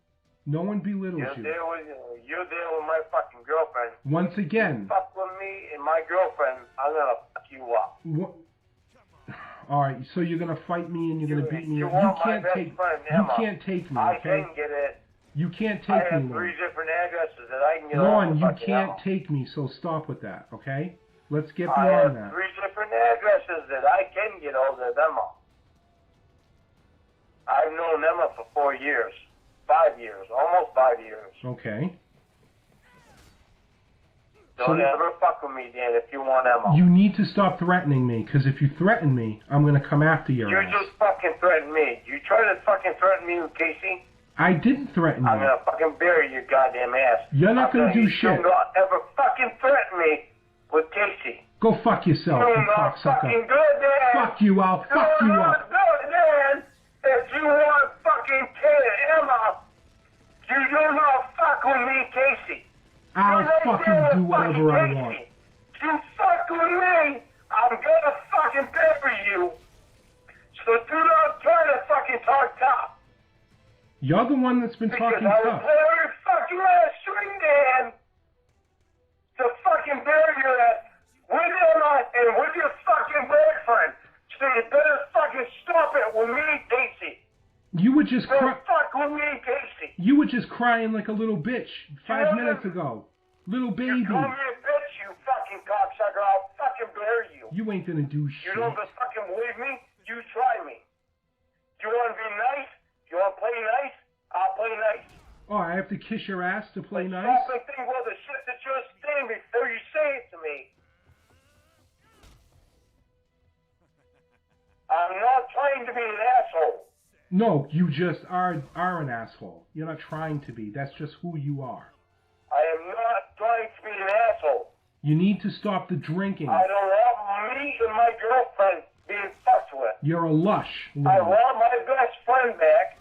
No one belittles You're you. there with my fucking girlfriend. Once again. You fuck with me and my girlfriend, I'm gonna fuck you up. All right, so you're gonna fight me and you're gonna beat me. You You want my can't best take. friend, You Emma. can't take me. I Okay. can get it. You can't I take have me, 3 Lorne. different addresses that I can get Lorne, on. you can't take me. So stop with that. Okay. Let's get I beyond have that. 3 different addresses that I can get hold of Emma. I've known Emma for 4 years. 5 years. Almost 5 years. Okay. Don't ever fuck with me, Dan, if you want Emma. You need to stop threatening me, because if you threaten me, I'm going to come after your You ass. just fucking threatened me. You try to fucking threaten me with Casey? I didn't threaten I'm you. gonna fucking bury your goddamn ass. You're not gonna do shit. You're not ever fucking threaten me with Casey. Go fuck yourself, you You're not cocksucker. fucking good, Dan. Fuck you, I'll fuck you You're up. not good, Dan. If you want fucking Emma, you do not fuck with me, Casey. I'll fucking do whatever I want. You fuck with me, I'm gonna fucking bury you. So do not try to fucking talk tough. You're the one that's been Because talking I will tough. pull every fucking ass string, Dan, to fucking bury your ass with Emma and with your fucking boyfriend. So you better fucking stop it with me, Casey. You were just Don't fuck with me, Casey. You were just crying like a little bitch 5 minutes ago. Little baby. You call me a bitch, you fucking cocksucker. I'll fucking bury you. You ain't gonna do You shit. don't fucking believe me? You try me. You want to be nice? You want to play nice? I'll play nice. Oh, I have to kiss your ass to play nice? Stop and think about the shit that you're saying before you say it to me. I'm not trying to be an asshole. No, you just are an asshole. You're not trying to be. That's just who you are. I am not trying to be an asshole. You need to stop the drinking. I don't want me and my girlfriend being fucked with. You're a lush. I Lorne. want my best friend back,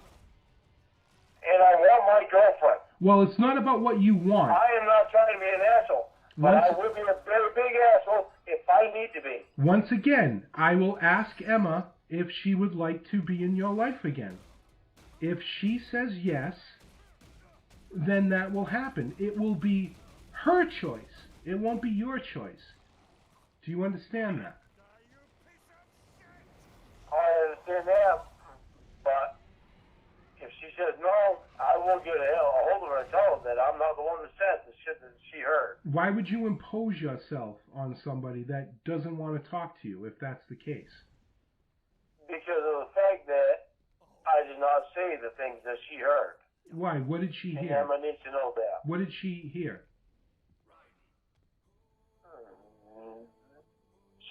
and I want my girlfriend. Well, it's not about what you want. I am not trying to be an asshole, but I would be a very big asshole if I need to be. Once again, I will ask Emma if she would like to be in your life again. If she says yes, then that will happen. It will be her choice. It won't be your choice. Do you understand that? I understand that, but if she says no, I will get a hold of her and tell her that I'm not the one that said the shit that she heard. Why would you impose yourself on somebody that doesn't want to talk to you if that's the case? Because of the fact that I did not say the things that she heard. Why? What did she And hear? Emma needs to know that. What did she hear?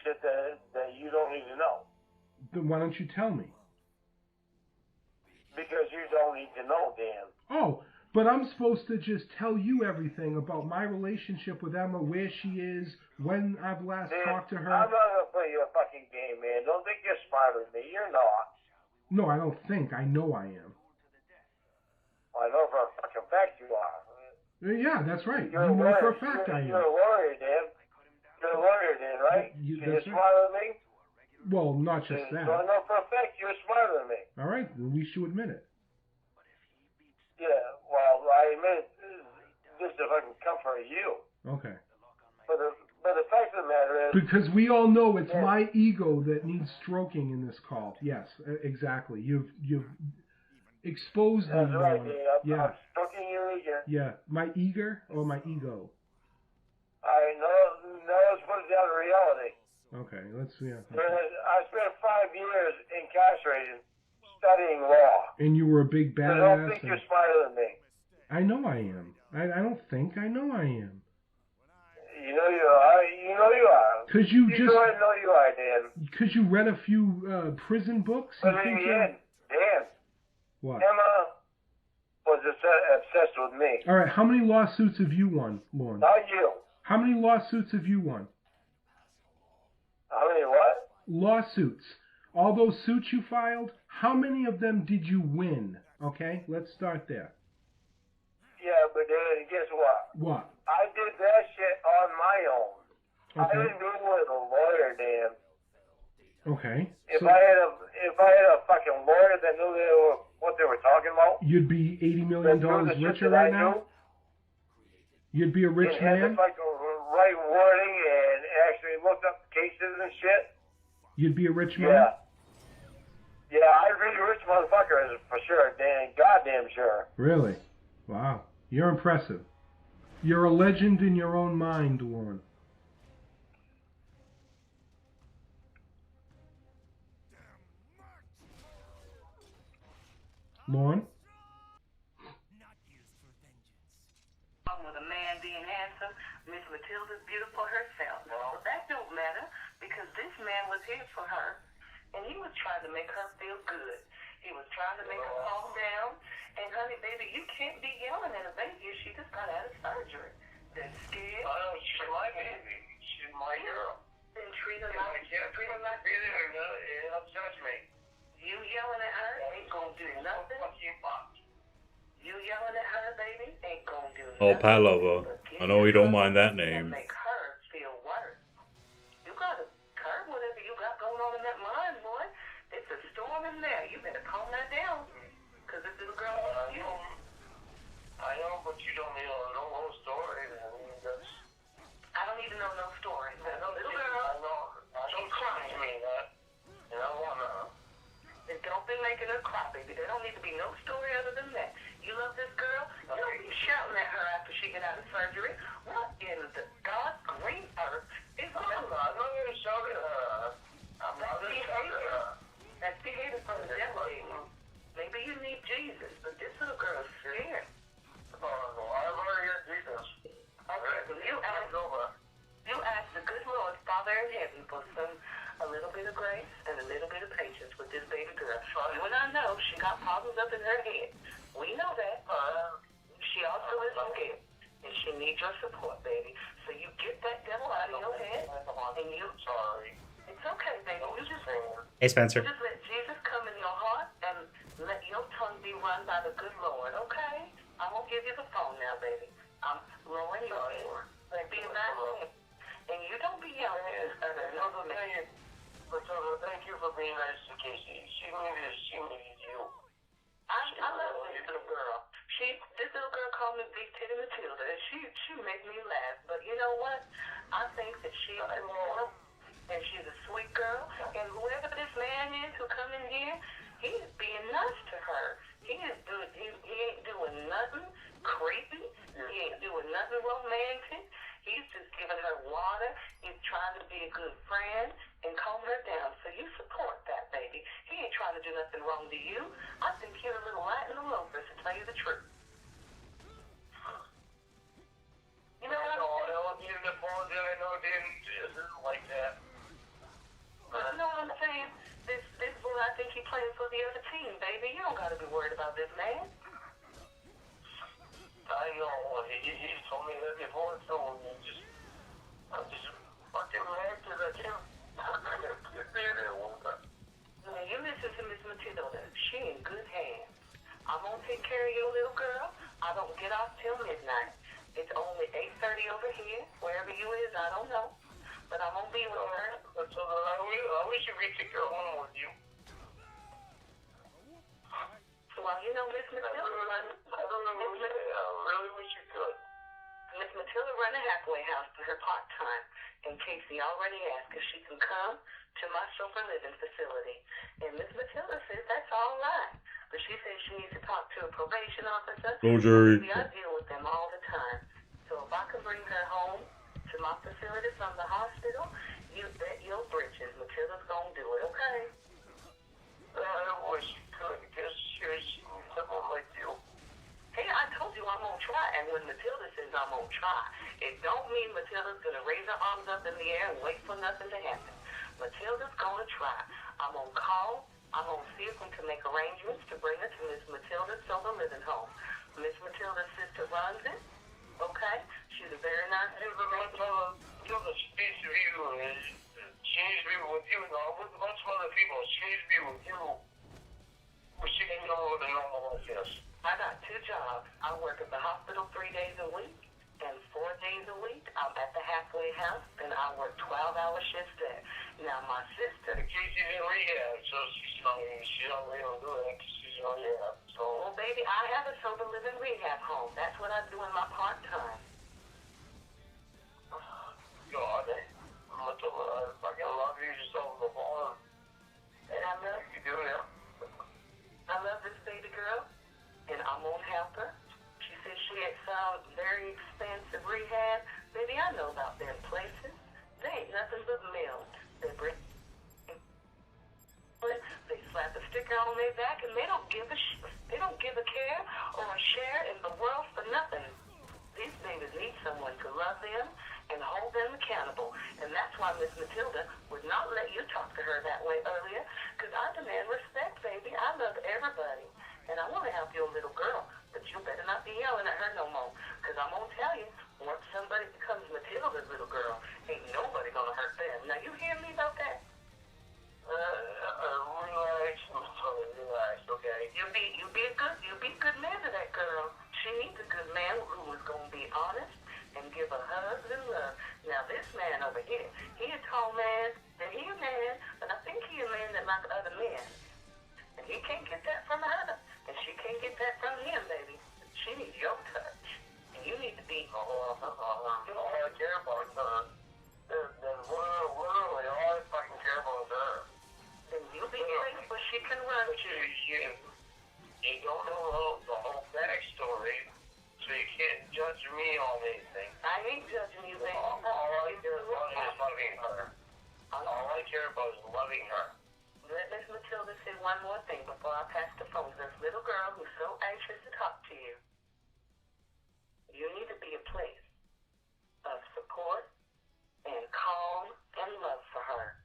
Shit that you don't need to know. Then why don't you tell me? Because you don't need to know, Dan. Oh, but I'm supposed to just tell you everything about my relationship with Emma, where she is, when I've last Dan, talked to her. I'm not going to play you a fucking game, man. Don't think you're smarter than me. You're not. No, I don't think. I know I am. I know for a fucking fact you are. Yeah, that's right. You're You a know lawyer. for a fact I You're am. a lawyer, Dan. You're a lawyer, Dan, right? You- You're that's right. smarter than me? Well, not just So I that. know for a fact you're smarter than me. All right, then we should admit it. Yeah, well, I admit just if I can come for you. Okay. But the fact of the matter is, Because we all know it's Yeah. my ego that needs stroking in this call. Yes, exactly. You've exposed me. that's right, Lorne. Dan. Yeah, I'm stroking you again. yeah. My eager or my ego? I know. Now let's put it down to reality. Okay, let's yeah. I spent 5 years incarcerated studying law. And you were a big So don't badass. think and- you're smarter than me. I know I am. I don't think. I know I am. You know you are. You know you are. Cause you You just go ahead and know you are, Dan. because you read a few prison books. You But in think the you're end, Dan, what? Emma was obsessed with me. All right. How many lawsuits have you won, Lorne? Not you. How many lawsuits have you won? How many what? Lawsuits. All those suits you filed. How many of them did you win? Okay, let's start there. Yeah, but Dan, guess what? What? I did that shit on my own. I Okay. didn't do it with a lawyer, Dan. Okay. If So I had a fucking lawyer that knew what they were talking about, you'd be $80 that million knew the shit richer that I right now. knew, You'd be a rich and had the man. fucking right wording and actually looked up cases and shit. You'd be a rich man. Yeah. Yeah, I'd be a rich motherfucker for sure, Dan. Goddamn sure. Really? Wow. You're impressive. You're a legend in your own mind, Lorne. Lorne? problem with a man being handsome. Miss Matilda's beautiful herself. But that don't matter because this man was here for her, and he was trying to make her feel good. He was trying to make her calm down. And honey, baby, you can't be yelling at a baby if she just got out of surgery. They're scared. I know, she's my baby. She's my girl. Then treat her If I like can't treat her like it, it upsets me. you yelling at her ain't gonna do nothing. Fuck you, fuck. You yelling at her, baby, ain't gonna do Oh, nothing. Palova. I know you don't mind that And name. make her feel worse. You gotta curb whatever you got going on in that mind, boy. It's a storm in there. You better calm that down. Cause this little girl wants you. I know, but you don't need to know no story. I mean, that's... I don't need to know no story. That little I girl, know. I don't cry to me that. And I wanna... and don't be making her cry, baby. There don't need to be no story other than that. You love this girl. You don't be shouting at her after she get out of surgery. What in the God's green earth is I'm going on? not gonna shout at her. I'm not gonna shout at her. That's behavior from the devil. Maybe you need Jesus, but this little girl is scared. Oh, no, I've already got Jesus. Okay, well, you ask the good Lord, Father in heaven, for a little bit of grace and a little bit of patience with this baby girl. You and I know she got problems up in her head. We know that. She also is scared, and she needs your support, baby. So you get that devil out of your head, and you... Sorry. It's okay, baby. You just Hey, Spencer. let Jesus come in your heart and let your tongue be run by the good Lord, okay? I'm going to give you the phone now, baby. I'm Lorne, be about it. And you don't be yelling at another man. Thank you for being nice to Casey. She needed you. I love this little girl. This little girl called me Big Titty Matilda, and she make me laugh. But you know what? I think that she's a girl, and she's a sweet girl. And whoever this man is who come in here, he is being nice to her. He ain't doing nothing creepy. He ain't doing nothing romantic. He's just giving her water. He's trying to be a good friend and calm her down. So you support that, baby. He ain't trying to do nothing wrong to you. I think you're a little light in the loafers, to tell you the truth. You know what I'm saying? I love you to the phone, I know it isn't like that. You know what I'm saying? This boy, I think he's playing for the other team, baby. You don't got to be worried about this man. I know, he told me that before, so I'm just fucking mad because I can't be there one time. Now, you listen to Miss Matilda. She in good hands. I'm going to take care of your little girl. I don't get off till midnight. It's only 8:30 over here. Wherever you is, I don't know. But I'm going to be with her. So I wish you could take her home with you. Well, you know, Miss Matilda I really wish you could. Miss Matilda run a halfway house for her part-time, and Casey already asked if she can come to my sober living facility. And Miss Matilda says that's all right, but she says she needs to talk to a probation officer. Roger. Maybe I deal with them all the time. So if I can bring her home to my facility from the hospital, you bet your britches Matilda's gonna do it, okay? I wish you could, because she's someone like you. Hey, I told you I'm gonna try, and when Matilda says I'm gonna try, it don't mean Matilda's gonna raise her arms up in the air and wait for nothing to happen. Matilda's gonna try. I'm gonna call. I'm gonna see if we can make arrangements to bring her to Miss Matilda's sober living home. Miss Matilda's sister runs it. Okay, she's a very nice. Matilda speaks to you, and she needs to be with you. Now, with a bunch of other people, she needs to be with you. But she can go with a normal life, yes. I got 2 jobs. I work at the hospital 3 days a week, and 4 days a week I'm at the halfway house, and I work 12-hour shifts there. Now, my sister... Casey's in rehab, so she don't really do that because she's in rehab. So, Well, baby, I have a sober living rehab home. That's what I do in my part-time. God, Matilda, I fucking love you just over the phone. And I love You do it. I love this baby girl, and I'm gonna help her. She says she had some very expensive rehab. Baby, I know about them places. They ain't nothing but milk. They bring, they slap a sticker on their back, and they don't give a care or a share in the world for nothing. These babies need someone to love them and hold them accountable. And that's why Miss Matilda would not let you talk to her that way earlier, because I demand respect, baby. I love everybody. And I want to help your little girl, but you better not be yelling at her no more, because I'm going to tell you, once somebody becomes Matilda's little girl, ain't nobody going to hurt them. Now, you hear me about that? Relax, okay? You be a good man to that girl. She needs a good man who is going to be honest and give her hugs and love. Now, this man over here, he a tall man, and he a man, but I think he a man that like other men. And he can't get that from her, and she can't get that from him, baby. She needs your touch, and you need to be. You don't really care about her. Then literally all I fucking care about is her. Then you be a place where she can run to. You don't know the whole backstory, so you can't judge me on anything. I ain't judging you, baby. All I care about is loving her. All I care about is loving her. Let Miss Matilda say one more thing before I pass the phone to this little girl who's so anxious to talk to you. You need to be a place of support and calm and love for her.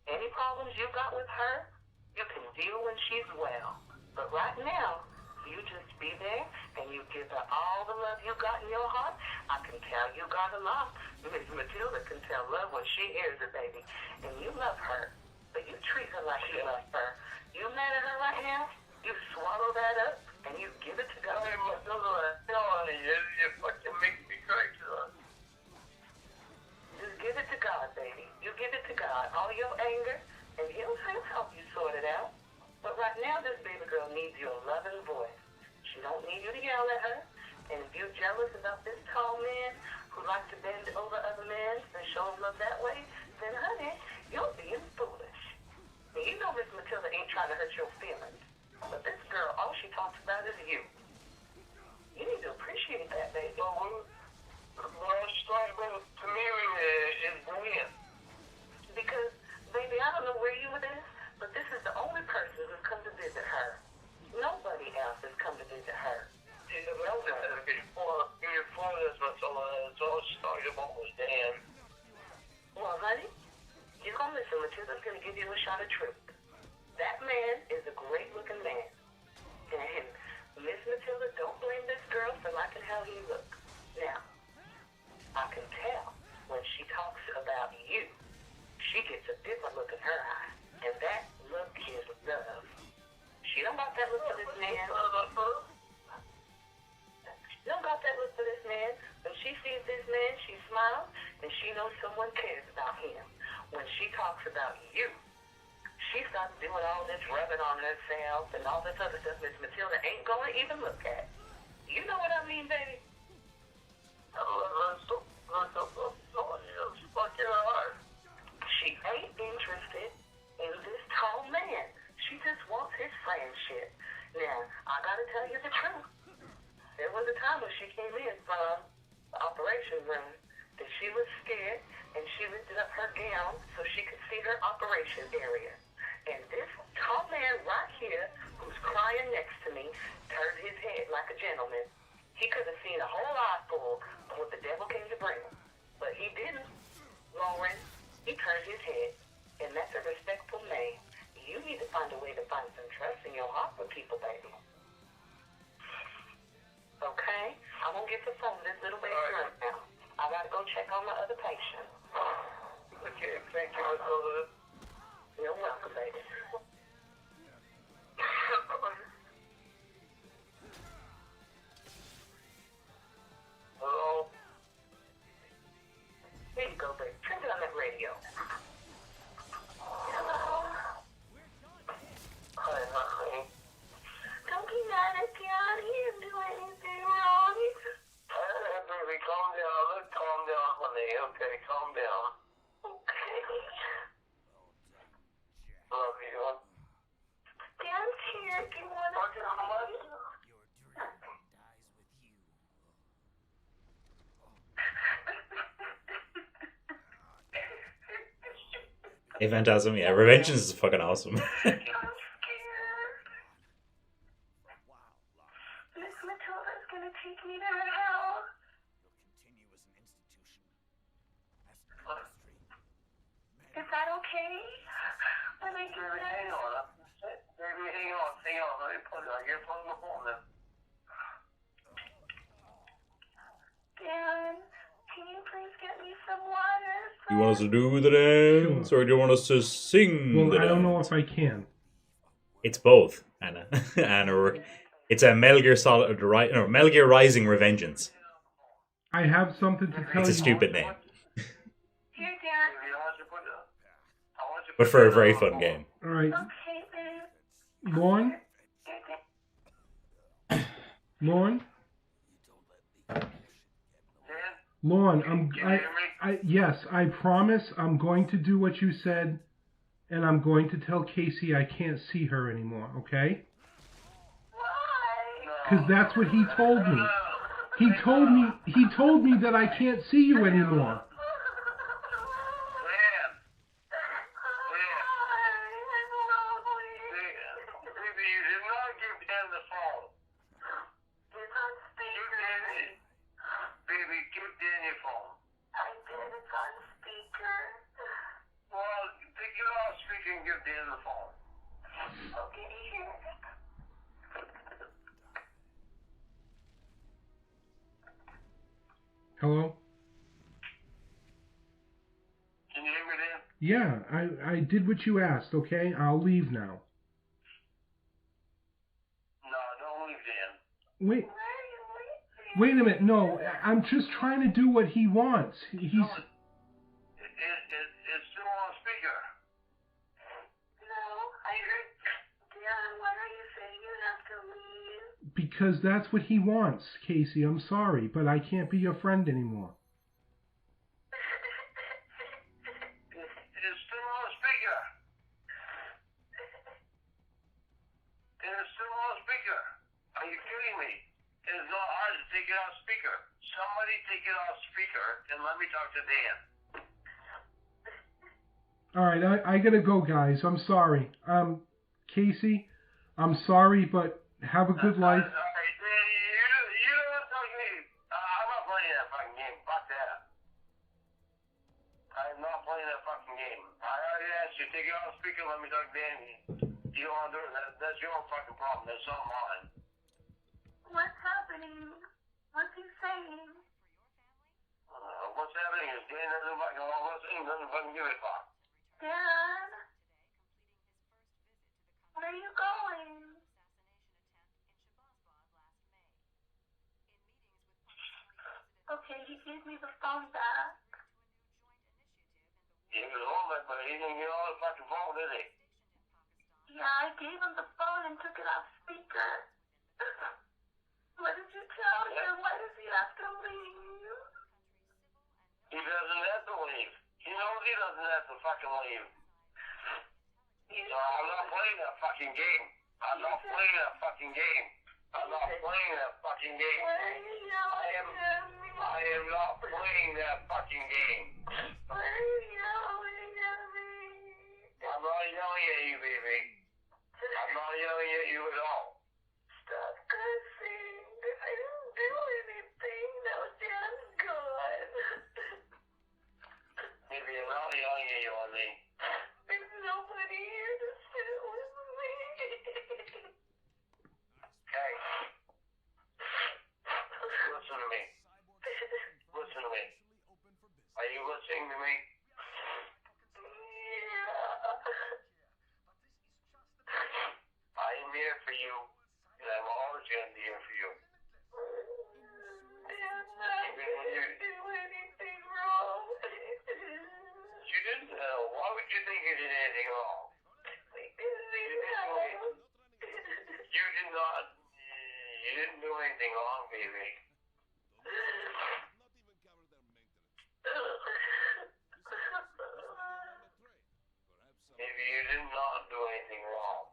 Any problems you got with her, you can deal when she's well. But right now, you just be there and you give her all the love you got in your heart. I can tell you got a lot. Miss Matilda can tell love when she hears it, baby. And you love her, but you treat her like you love her. You mad at her right now? You swallow that up and you give it to God. Hey, Matilda, you fucking make me cry to her. Just give it to God, baby. You give it to God. All your anger, and He'll help you sort it out. But right now, this baby girl needs your loving voice. She don't need you to yell at her. And if you're jealous about this tall man who likes to bend over other men and show him love that way, then honey, you're being foolish. And you know Miss Matilda ain't trying to hurt your feelings. But this girl, all she talks about is you. You need to appreciate that, baby. Well, she's talking about to me is Gwen. Because, baby, I don't know where you were this, but this is the only person who's come to visit her. Nobody else has come to visit her. Before this, Matilda, it's all she talked about was Dan. Well, honey, you're going to listen. Matilda's going to give you a shot of truth. That man is a great-looking man. And Miss Matilda, don't blame this girl for liking how he looks. Now, I can tell when she talks about you, she gets a different look in her eye. And that look is love. She don't got that look for this man. She don't got that look for this man. When she sees this man, she smiles, and she knows someone cares about him. When she talks about you, she starts doing all this rubbing on herself and all this other stuff Miss Matilda ain't going to even look at. You know what I mean, baby? She ain't interested in this tall man. She just wants his friendship. Now, I gotta tell you the truth. There was a time when she came in from the operation room that she was scared and she lifted up her gown so she could see her operation area. And this tall man right here, who's crying next to me, turned his head like a gentleman. He could have seen a whole eye full of what the devil came to bring him. But he didn't, Lorne. He turned his head. And that's a respectful man. You need to find a way to find some trust in your heart with people, baby. Okay? I'm going to get the phone to this little baby right now. I got to go check on my other patient. Okay, thank you, Matilda. You're welcome, baby. Hello? Here you go, baby. Turn it on that radio. Hello? Hi, honey. Don't be mad at me. I didn't do anything wrong. Baby, calm down. Let's calm down, honey. Okay, calm down. Okay. Love you. Dad's here. Do you want to come? Your dream dies with you. Hey, Phantasm, yeah, Revengeance is fucking awesome. I'm scared. Miss Matilda's gonna take me to her house. Is that okay? Let me get that. Hang on. Baby, hang on. Let me put it. I get on the phone then. Dan, can you please get me some water? You want us to do the dance, or do you want us to sing Well, the I don't dance? know if I can. It's both, Anna. Anna Rourke. It's a Metal Gear Metal Gear Rising Revengeance. I have something to tell It's a you. stupid name, Here, Dan. but for a very fun game. All right, Okay, babe. Lorne. Lorne, yes, I promise I'm going to do what you said, and I'm going to tell Casey I can't see her anymore, okay? Why? Because that's what he told me. He told me that I can't see you anymore. Baby, you did not give Dan the phone. It's on speaker. Baby, give Dan your phone. I did. It's on speaker. Well, take it off speaker and give Dan the phone. Okay, here. Hello? Can you hear me, Dan? Yeah, I did what you asked, okay? I'll leave now. No, don't leave Dan. Wait, Where are you leaving? wait a minute. No, I'm just trying to do what he wants. He's It's still on speaker. No, I heard. Dan, why are you saying you have to leave? because that's what he wants, Casey. I'm sorry, but I can't be your friend anymore. It's still on speaker. It's still on speaker. Are you kidding me? It's not hard to take it off speaker. Somebody take it off speaker and let me talk to Dan. All right, I gotta go, guys. I'm sorry. Casey, I'm sorry, but have a good life. All right, Dan, you don't have to talk to me. I'm not playing that fucking game. Fuck that. I'm not playing that fucking game. I already asked you, take it off speaker and let me talk to Dan. You don't want to do it. That's your own fucking problem. That's not mine. What's happening? What's he saying? What's happening is Dan doesn't fucking want to listen. He doesn't fucking give a fuck. Dan? Where are you going? Okay, he gave me the phone back. He was home, but he didn't get on the fucking phone, did he? Yeah, I gave him the phone and took it off speaker. What did you tell him? Why does he have to leave? He doesn't have to leave. He knows he doesn't have to fucking leave. So I'm not playing that fucking game. I'm not playing that fucking game. I'm not playing that fucking game. Why are you yelling at me? I am not playing that fucking game. Why are you yelling at me? I'm not yelling at you, baby. I'm not yelling at you at all. Stop cussing. I didn't do anything. Now Dan's gone. Baby, I'm not yelling at you on me. There's nobody here to sit with me. Okay. Listen to me. Listen to me. Are you listening to me? Yeah. I am here for you, and I'm always going to be here for you. Dan, I didn't do anything wrong. You didn't know. Why would you think you did anything wrong? We didn't have. You did not. You didn't do anything wrong, baby. Baby, you did not do anything wrong.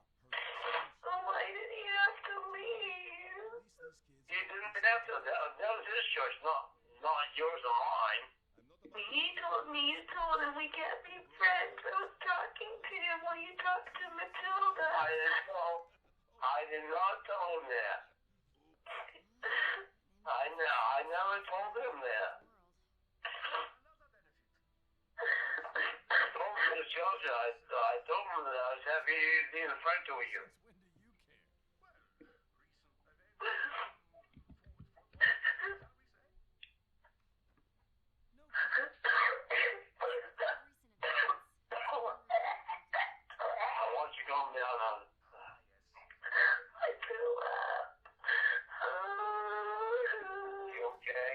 So why did he have to leave? You didn't have to. That was his choice, not yours or mine. He told me you told him we can't be friends. I was talking to him while you talked to Matilda. I did not tell him that. I never told him that. Don't say to you. I want you to calm down, hon. I feel you okay?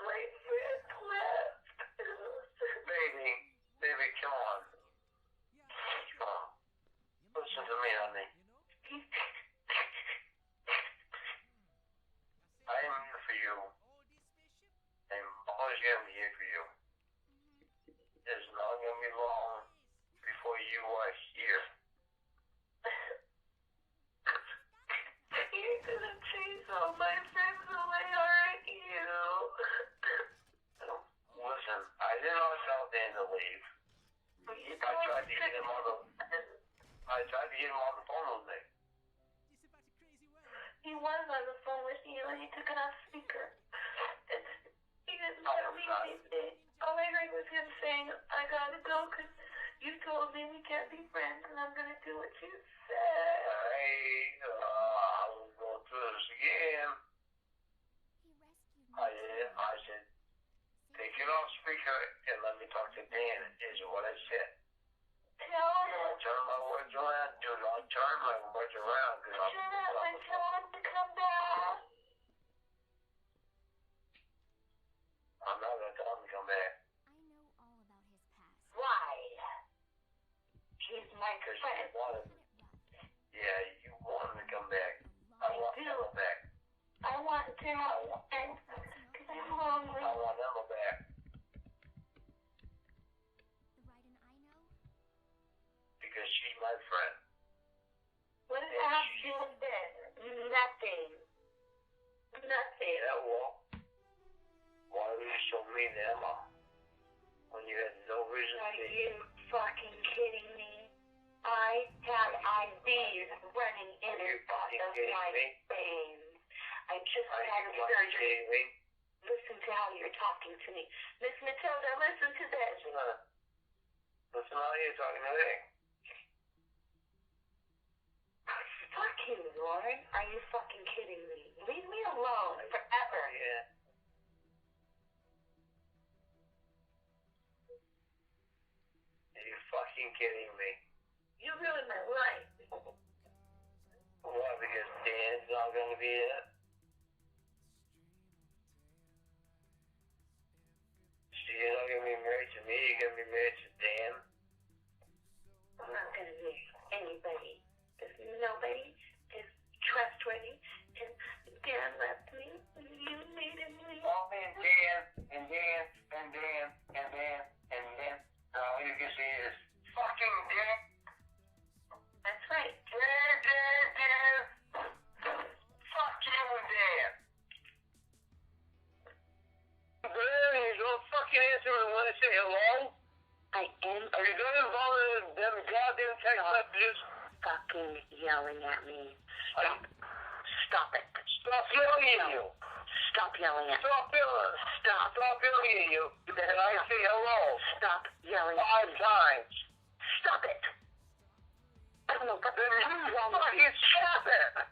My friend left. Baby, come on. Listen to me, honey. I am here for you. I'm always going to be here for you. It's not going to be long before you are here. You're going to chase all my friends away, aren't you? Listen, I didn't always tell Dan to leave. I tried to get him on the phone with me. He was on the phone with you and he took it off speaker. He didn't tell me anything. All I heard was him saying, I gotta go because you told me we can't be friends and I'm gonna do what you said. Hey, I was going through this again. I said, take it off speaker and let me talk to Dan, is what I said. Tell him. Don't turn my words around. Do not turn my words around. Shut up and tell him to come back. I'm not going to tell him to come back. I know all about his past. Why? He's my friend. Yeah, you want him to come back. I want Emma back. I want to and because I'm hungry. I want Emma back. The Raiden I know? Because she's my friend. What does that have to do with this? Nothing. Nothing. Yeah, well, why would you show me to Emma when you had no reason to? Are you fucking kidding me? I have IVs running in and out of my veins. I just had a surgery. Listen to how you're talking to me. Miss Matilda, listen to this. Listen how you're talking to me. Fucking Lorne, are you fucking kidding me? Leave me alone forever. Yeah. Are you fucking kidding me? You ruined my life. Why? Because Dan's not going to be it? So you're not going to be married to me, you're going to be married to Dan? I'm not going to marry anybody. Because nobody is trustworthy. And Dan left me. You needed me. All and Dan, and Dan, and Dan, and Dan, and Dan. All you can see is fucking Dan. That's right. Dan. Fuck you and Dan. Dan, you don't fucking answer me when I say hello. I am. Are you going to bother them goddamn text messages? Fucking yelling at me. Stop it. Stop yelling at you. Stop yelling at me. Stop yelling. Stop Yelling at you. And I say hello. Stop yelling at 5 me. times. Stop it. I don't know what Then fucking stop it.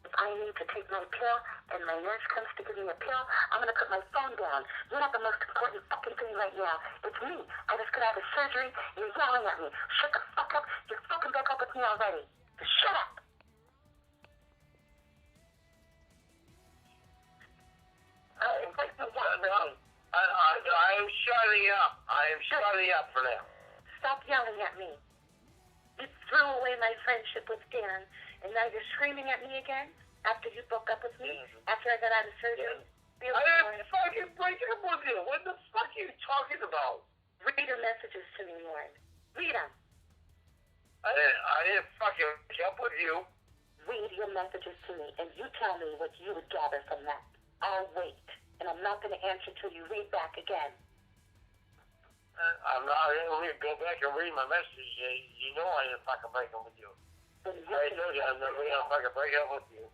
If I need to take my pill and my nurse comes to give me a pill, I'm going to put my phone down. You're not the most important fucking thing right now. It's me. I just got out of surgery. You're yelling at me. Shut the fuck up. You're fucking back up with me already. Just shut up. I am shutting up. I am shutting up for now. Stop yelling at me. You threw away my friendship with Dan, and now you're screaming at me again after you broke up with me, after I got out of surgery. I didn't fucking break up with you. What the fuck are you talking about? Read your messages to me, Lorne. Read them. I didn't fucking break up with you. Read your messages to me, and you tell me what you would gather from that. I'll wait, and I'm not going to answer till you read back again. I'm not going to go back and read my messages. You know I didn't fucking break up with you. I told you I'm never going to fucking break up with you.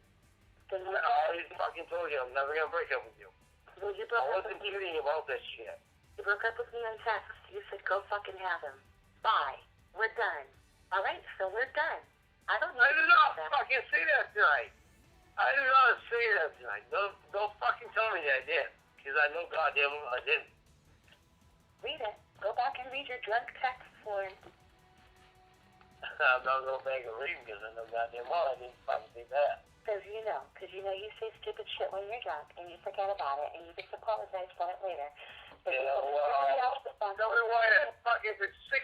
I already fucking told you I'm never going to break up with you. Well, you I wasn't kidding about this shit. You broke up with me on text. You said go fucking have him. Bye. We're done. All right, so we're done. I don't I did not that. fucking say that tonight. I did not say that tonight. Don't fucking tell me that I did. Because I know goddamn well I didn't. Read it. Go back and read your drunk text, Lorne. I'm not going back and read because I know goddamn well I didn't fucking do that. Because you say stupid shit when you're drunk, and you forget about it, and you just apologize for it later. But Yeah, somebody else tell me why that fucking took 6.5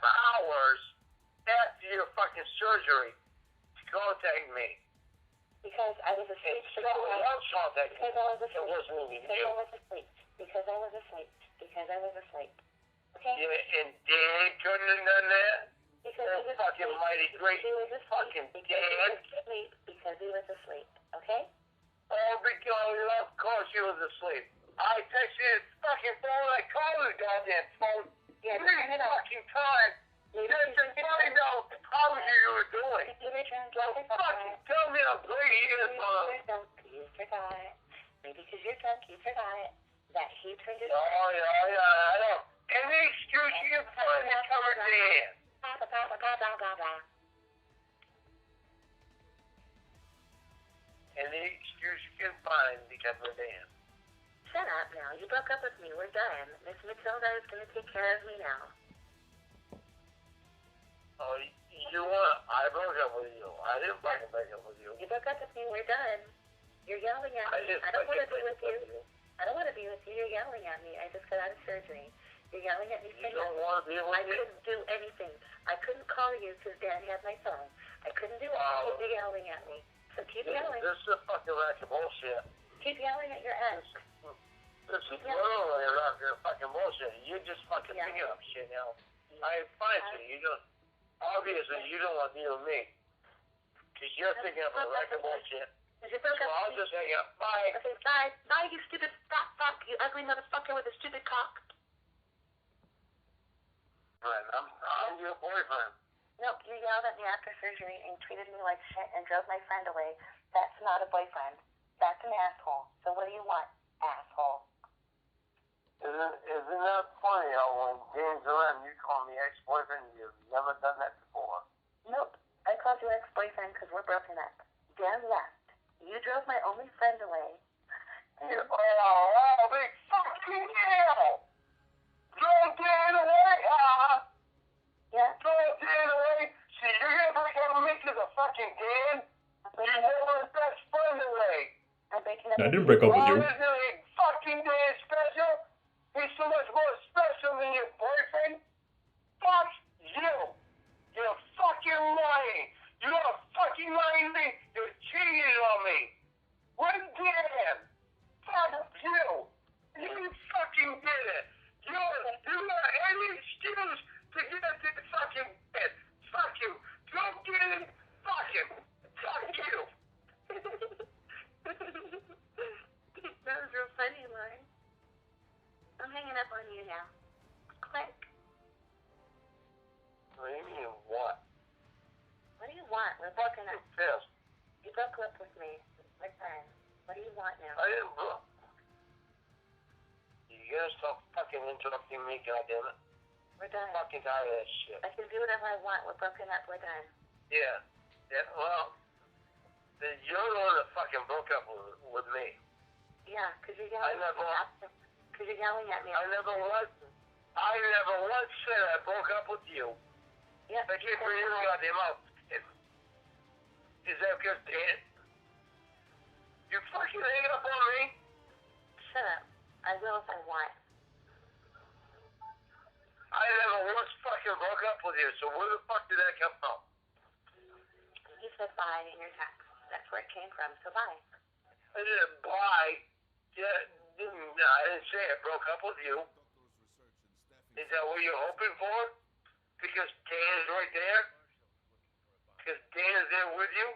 hours after your fucking surgery to contact me. Because I was asleep. Because I was contacting Because I was asleep. It wasn't even Because you. I was asleep. Because I was asleep. Because I was asleep. Okay? Yeah, and Dan couldn't have done that? Because he was fucking asleep. mighty great He was asleep. fucking Because he Dan. was asleep. Because he was asleep. Okay? Oh, because of course he was asleep. I texted his fucking phone. I called his goddamn phone. Yeah, 3 turn it off. fucking times. Just to find out how you were doing. Don't fucking tell me I'm great either, son. You forgot. Maybe because you're drunk, you forgot that he turned his... Oh, yeah, I know. Any excuse you can find to cover Dan. Any excuse you can find to cover Dan. Shut up now. You broke up with me. We're done. Miss Matilda is going to take care of me now. Oh, you want? I broke up with you. I didn't fucking break up with you. You broke up with me. We're done. You're yelling at me. didn't I don't want to fucking be with break up you. I don't want to be with you. You're yelling at me. I just got out of surgery. You're yelling at me. You don't want to be with I me? couldn't do anything. I couldn't call you because Dad had my phone. I couldn't do Wow. anything. You're yelling at me. So keep yelling. This is a fucking rack of bullshit. Keep yelling at your ex. This is literally a rack of fucking bullshit. You're just fucking Yeah. picking up shit now. I find you don't. Obviously, you don't want to deal with me. Because you're picking up a rack of bullshit. Because you broke So up I'll with me. just hang up. Bye. Okay, bye. Bye, you stupid fat fuck. You ugly motherfucker with a stupid cock. Right, I'm your boyfriend. Nope, you yelled at me after surgery and treated me like shit and drove my friend away. That's not a boyfriend. That's an asshole. So what do you want, asshole? Isn't that funny how when Dan's around you call me ex-boyfriend? You've never done that before. Nope, I called you ex-boyfriend because we're broken up. Dan left. You drove my only friend away. Oh, big fucking deal! Throw Dan away, huh? Yeah? Throw Dan away? See, you're gonna break up with me because of fucking Dan? You never his best friend away. I'm breaking up. I didn't break up with you. Isn't he fucking Dan special? He's so much more special than your boyfriend. Fuck you. You're fucking lying. You're fucking lying to me. You're cheating on me. With Dan. Fuck you. You fucking did it. You got any excuse to get to the fucking bed. Fuck you. Don't get it. Fuck him. Fuck you. That was real funny, Lorne. I'm hanging up on you now. Click. What do you mean, what? What do you want? We're broken up. Pissed. You broke up with me. We're done. What do you want now? I didn't look. You gotta stop fucking interrupting me, goddammit. We're done. I'm fucking tired of that shit. I can do whatever I want. We're broken up. We're done. Yeah. Yeah, well, then you're the one that fucking broke up with me. Yeah, because you're yelling at me. Because you're yelling at me. I never once said I broke up with you. Yeah. I can't bring you out of your mouth. Is that because Dan? You fucking hang up on me? Shut up. I will if I want. I never once fucking broke up with you, so where the fuck did that come from? You said bye in your text. That's where it came from, so bye. I didn't buy. Yeah, I didn't say I broke up with you. Is that what you're hoping for? Because Dan's right there? Because Dan's there with you?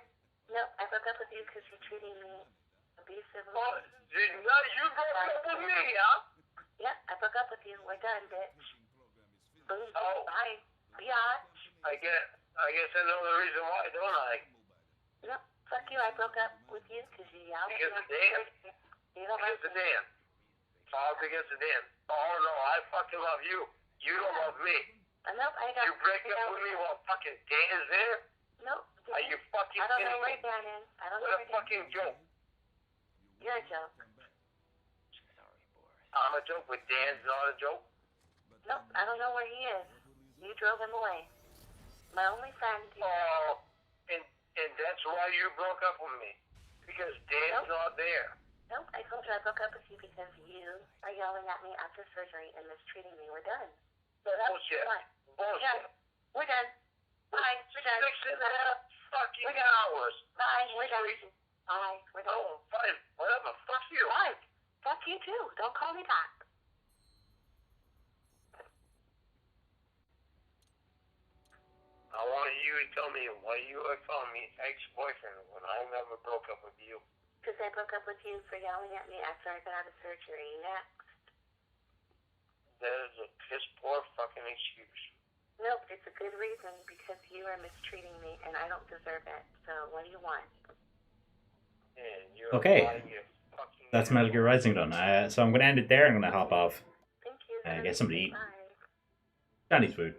No, I broke up with you because you're treating me abusively. Oh, now you broke up with me, huh? Yeah, I broke up with you. We're done, bitch. Boom. Oh. Bye. Biatch. I guess I know the reason why, don't I? No, fuck you. I broke up with you because you yelled at me. Because of Dan? You don't like Because of me. Dan. All because of Dan. Oh, no, I fucking love you. You don't love me. Nope, I got. You break up with me while fucking Dan is there? Nope. Are you fucking I don't kidding know where me? Dan is. I don't know What where a Dan fucking joke. You're a joke. I'm a joke, but Dan's not a joke. Nope, I don't know where he is. You drove him away. My only friend. Oh, and that's why you broke up with me. Because Dan's not there. Nope, I told you I broke up with you because you are yelling at me after surgery and mistreating me. We're done. So that's Bullshit. what. Bullshit. We're done. Bye. We're done. 6.5 fucking hours. Bye. We're done. Bye. We're done. Oh, fine. Whatever. Fuck you. Bye. Fuck you too. Don't call me back. I want you to tell me why you are calling me ex-boyfriend when I never broke up with you. Because I broke up with you for yelling at me after I got out of surgery. Next. That is a piss poor fucking excuse. Nope, it's a good reason because you are mistreating me and I don't deserve it. So what do you want? And you're Okay. lying, you fucking That's Metal Gear Rising done. So I'm going to end it there. I'm going to hop off. Thank you. Get something to eat. Bye. Chinese food.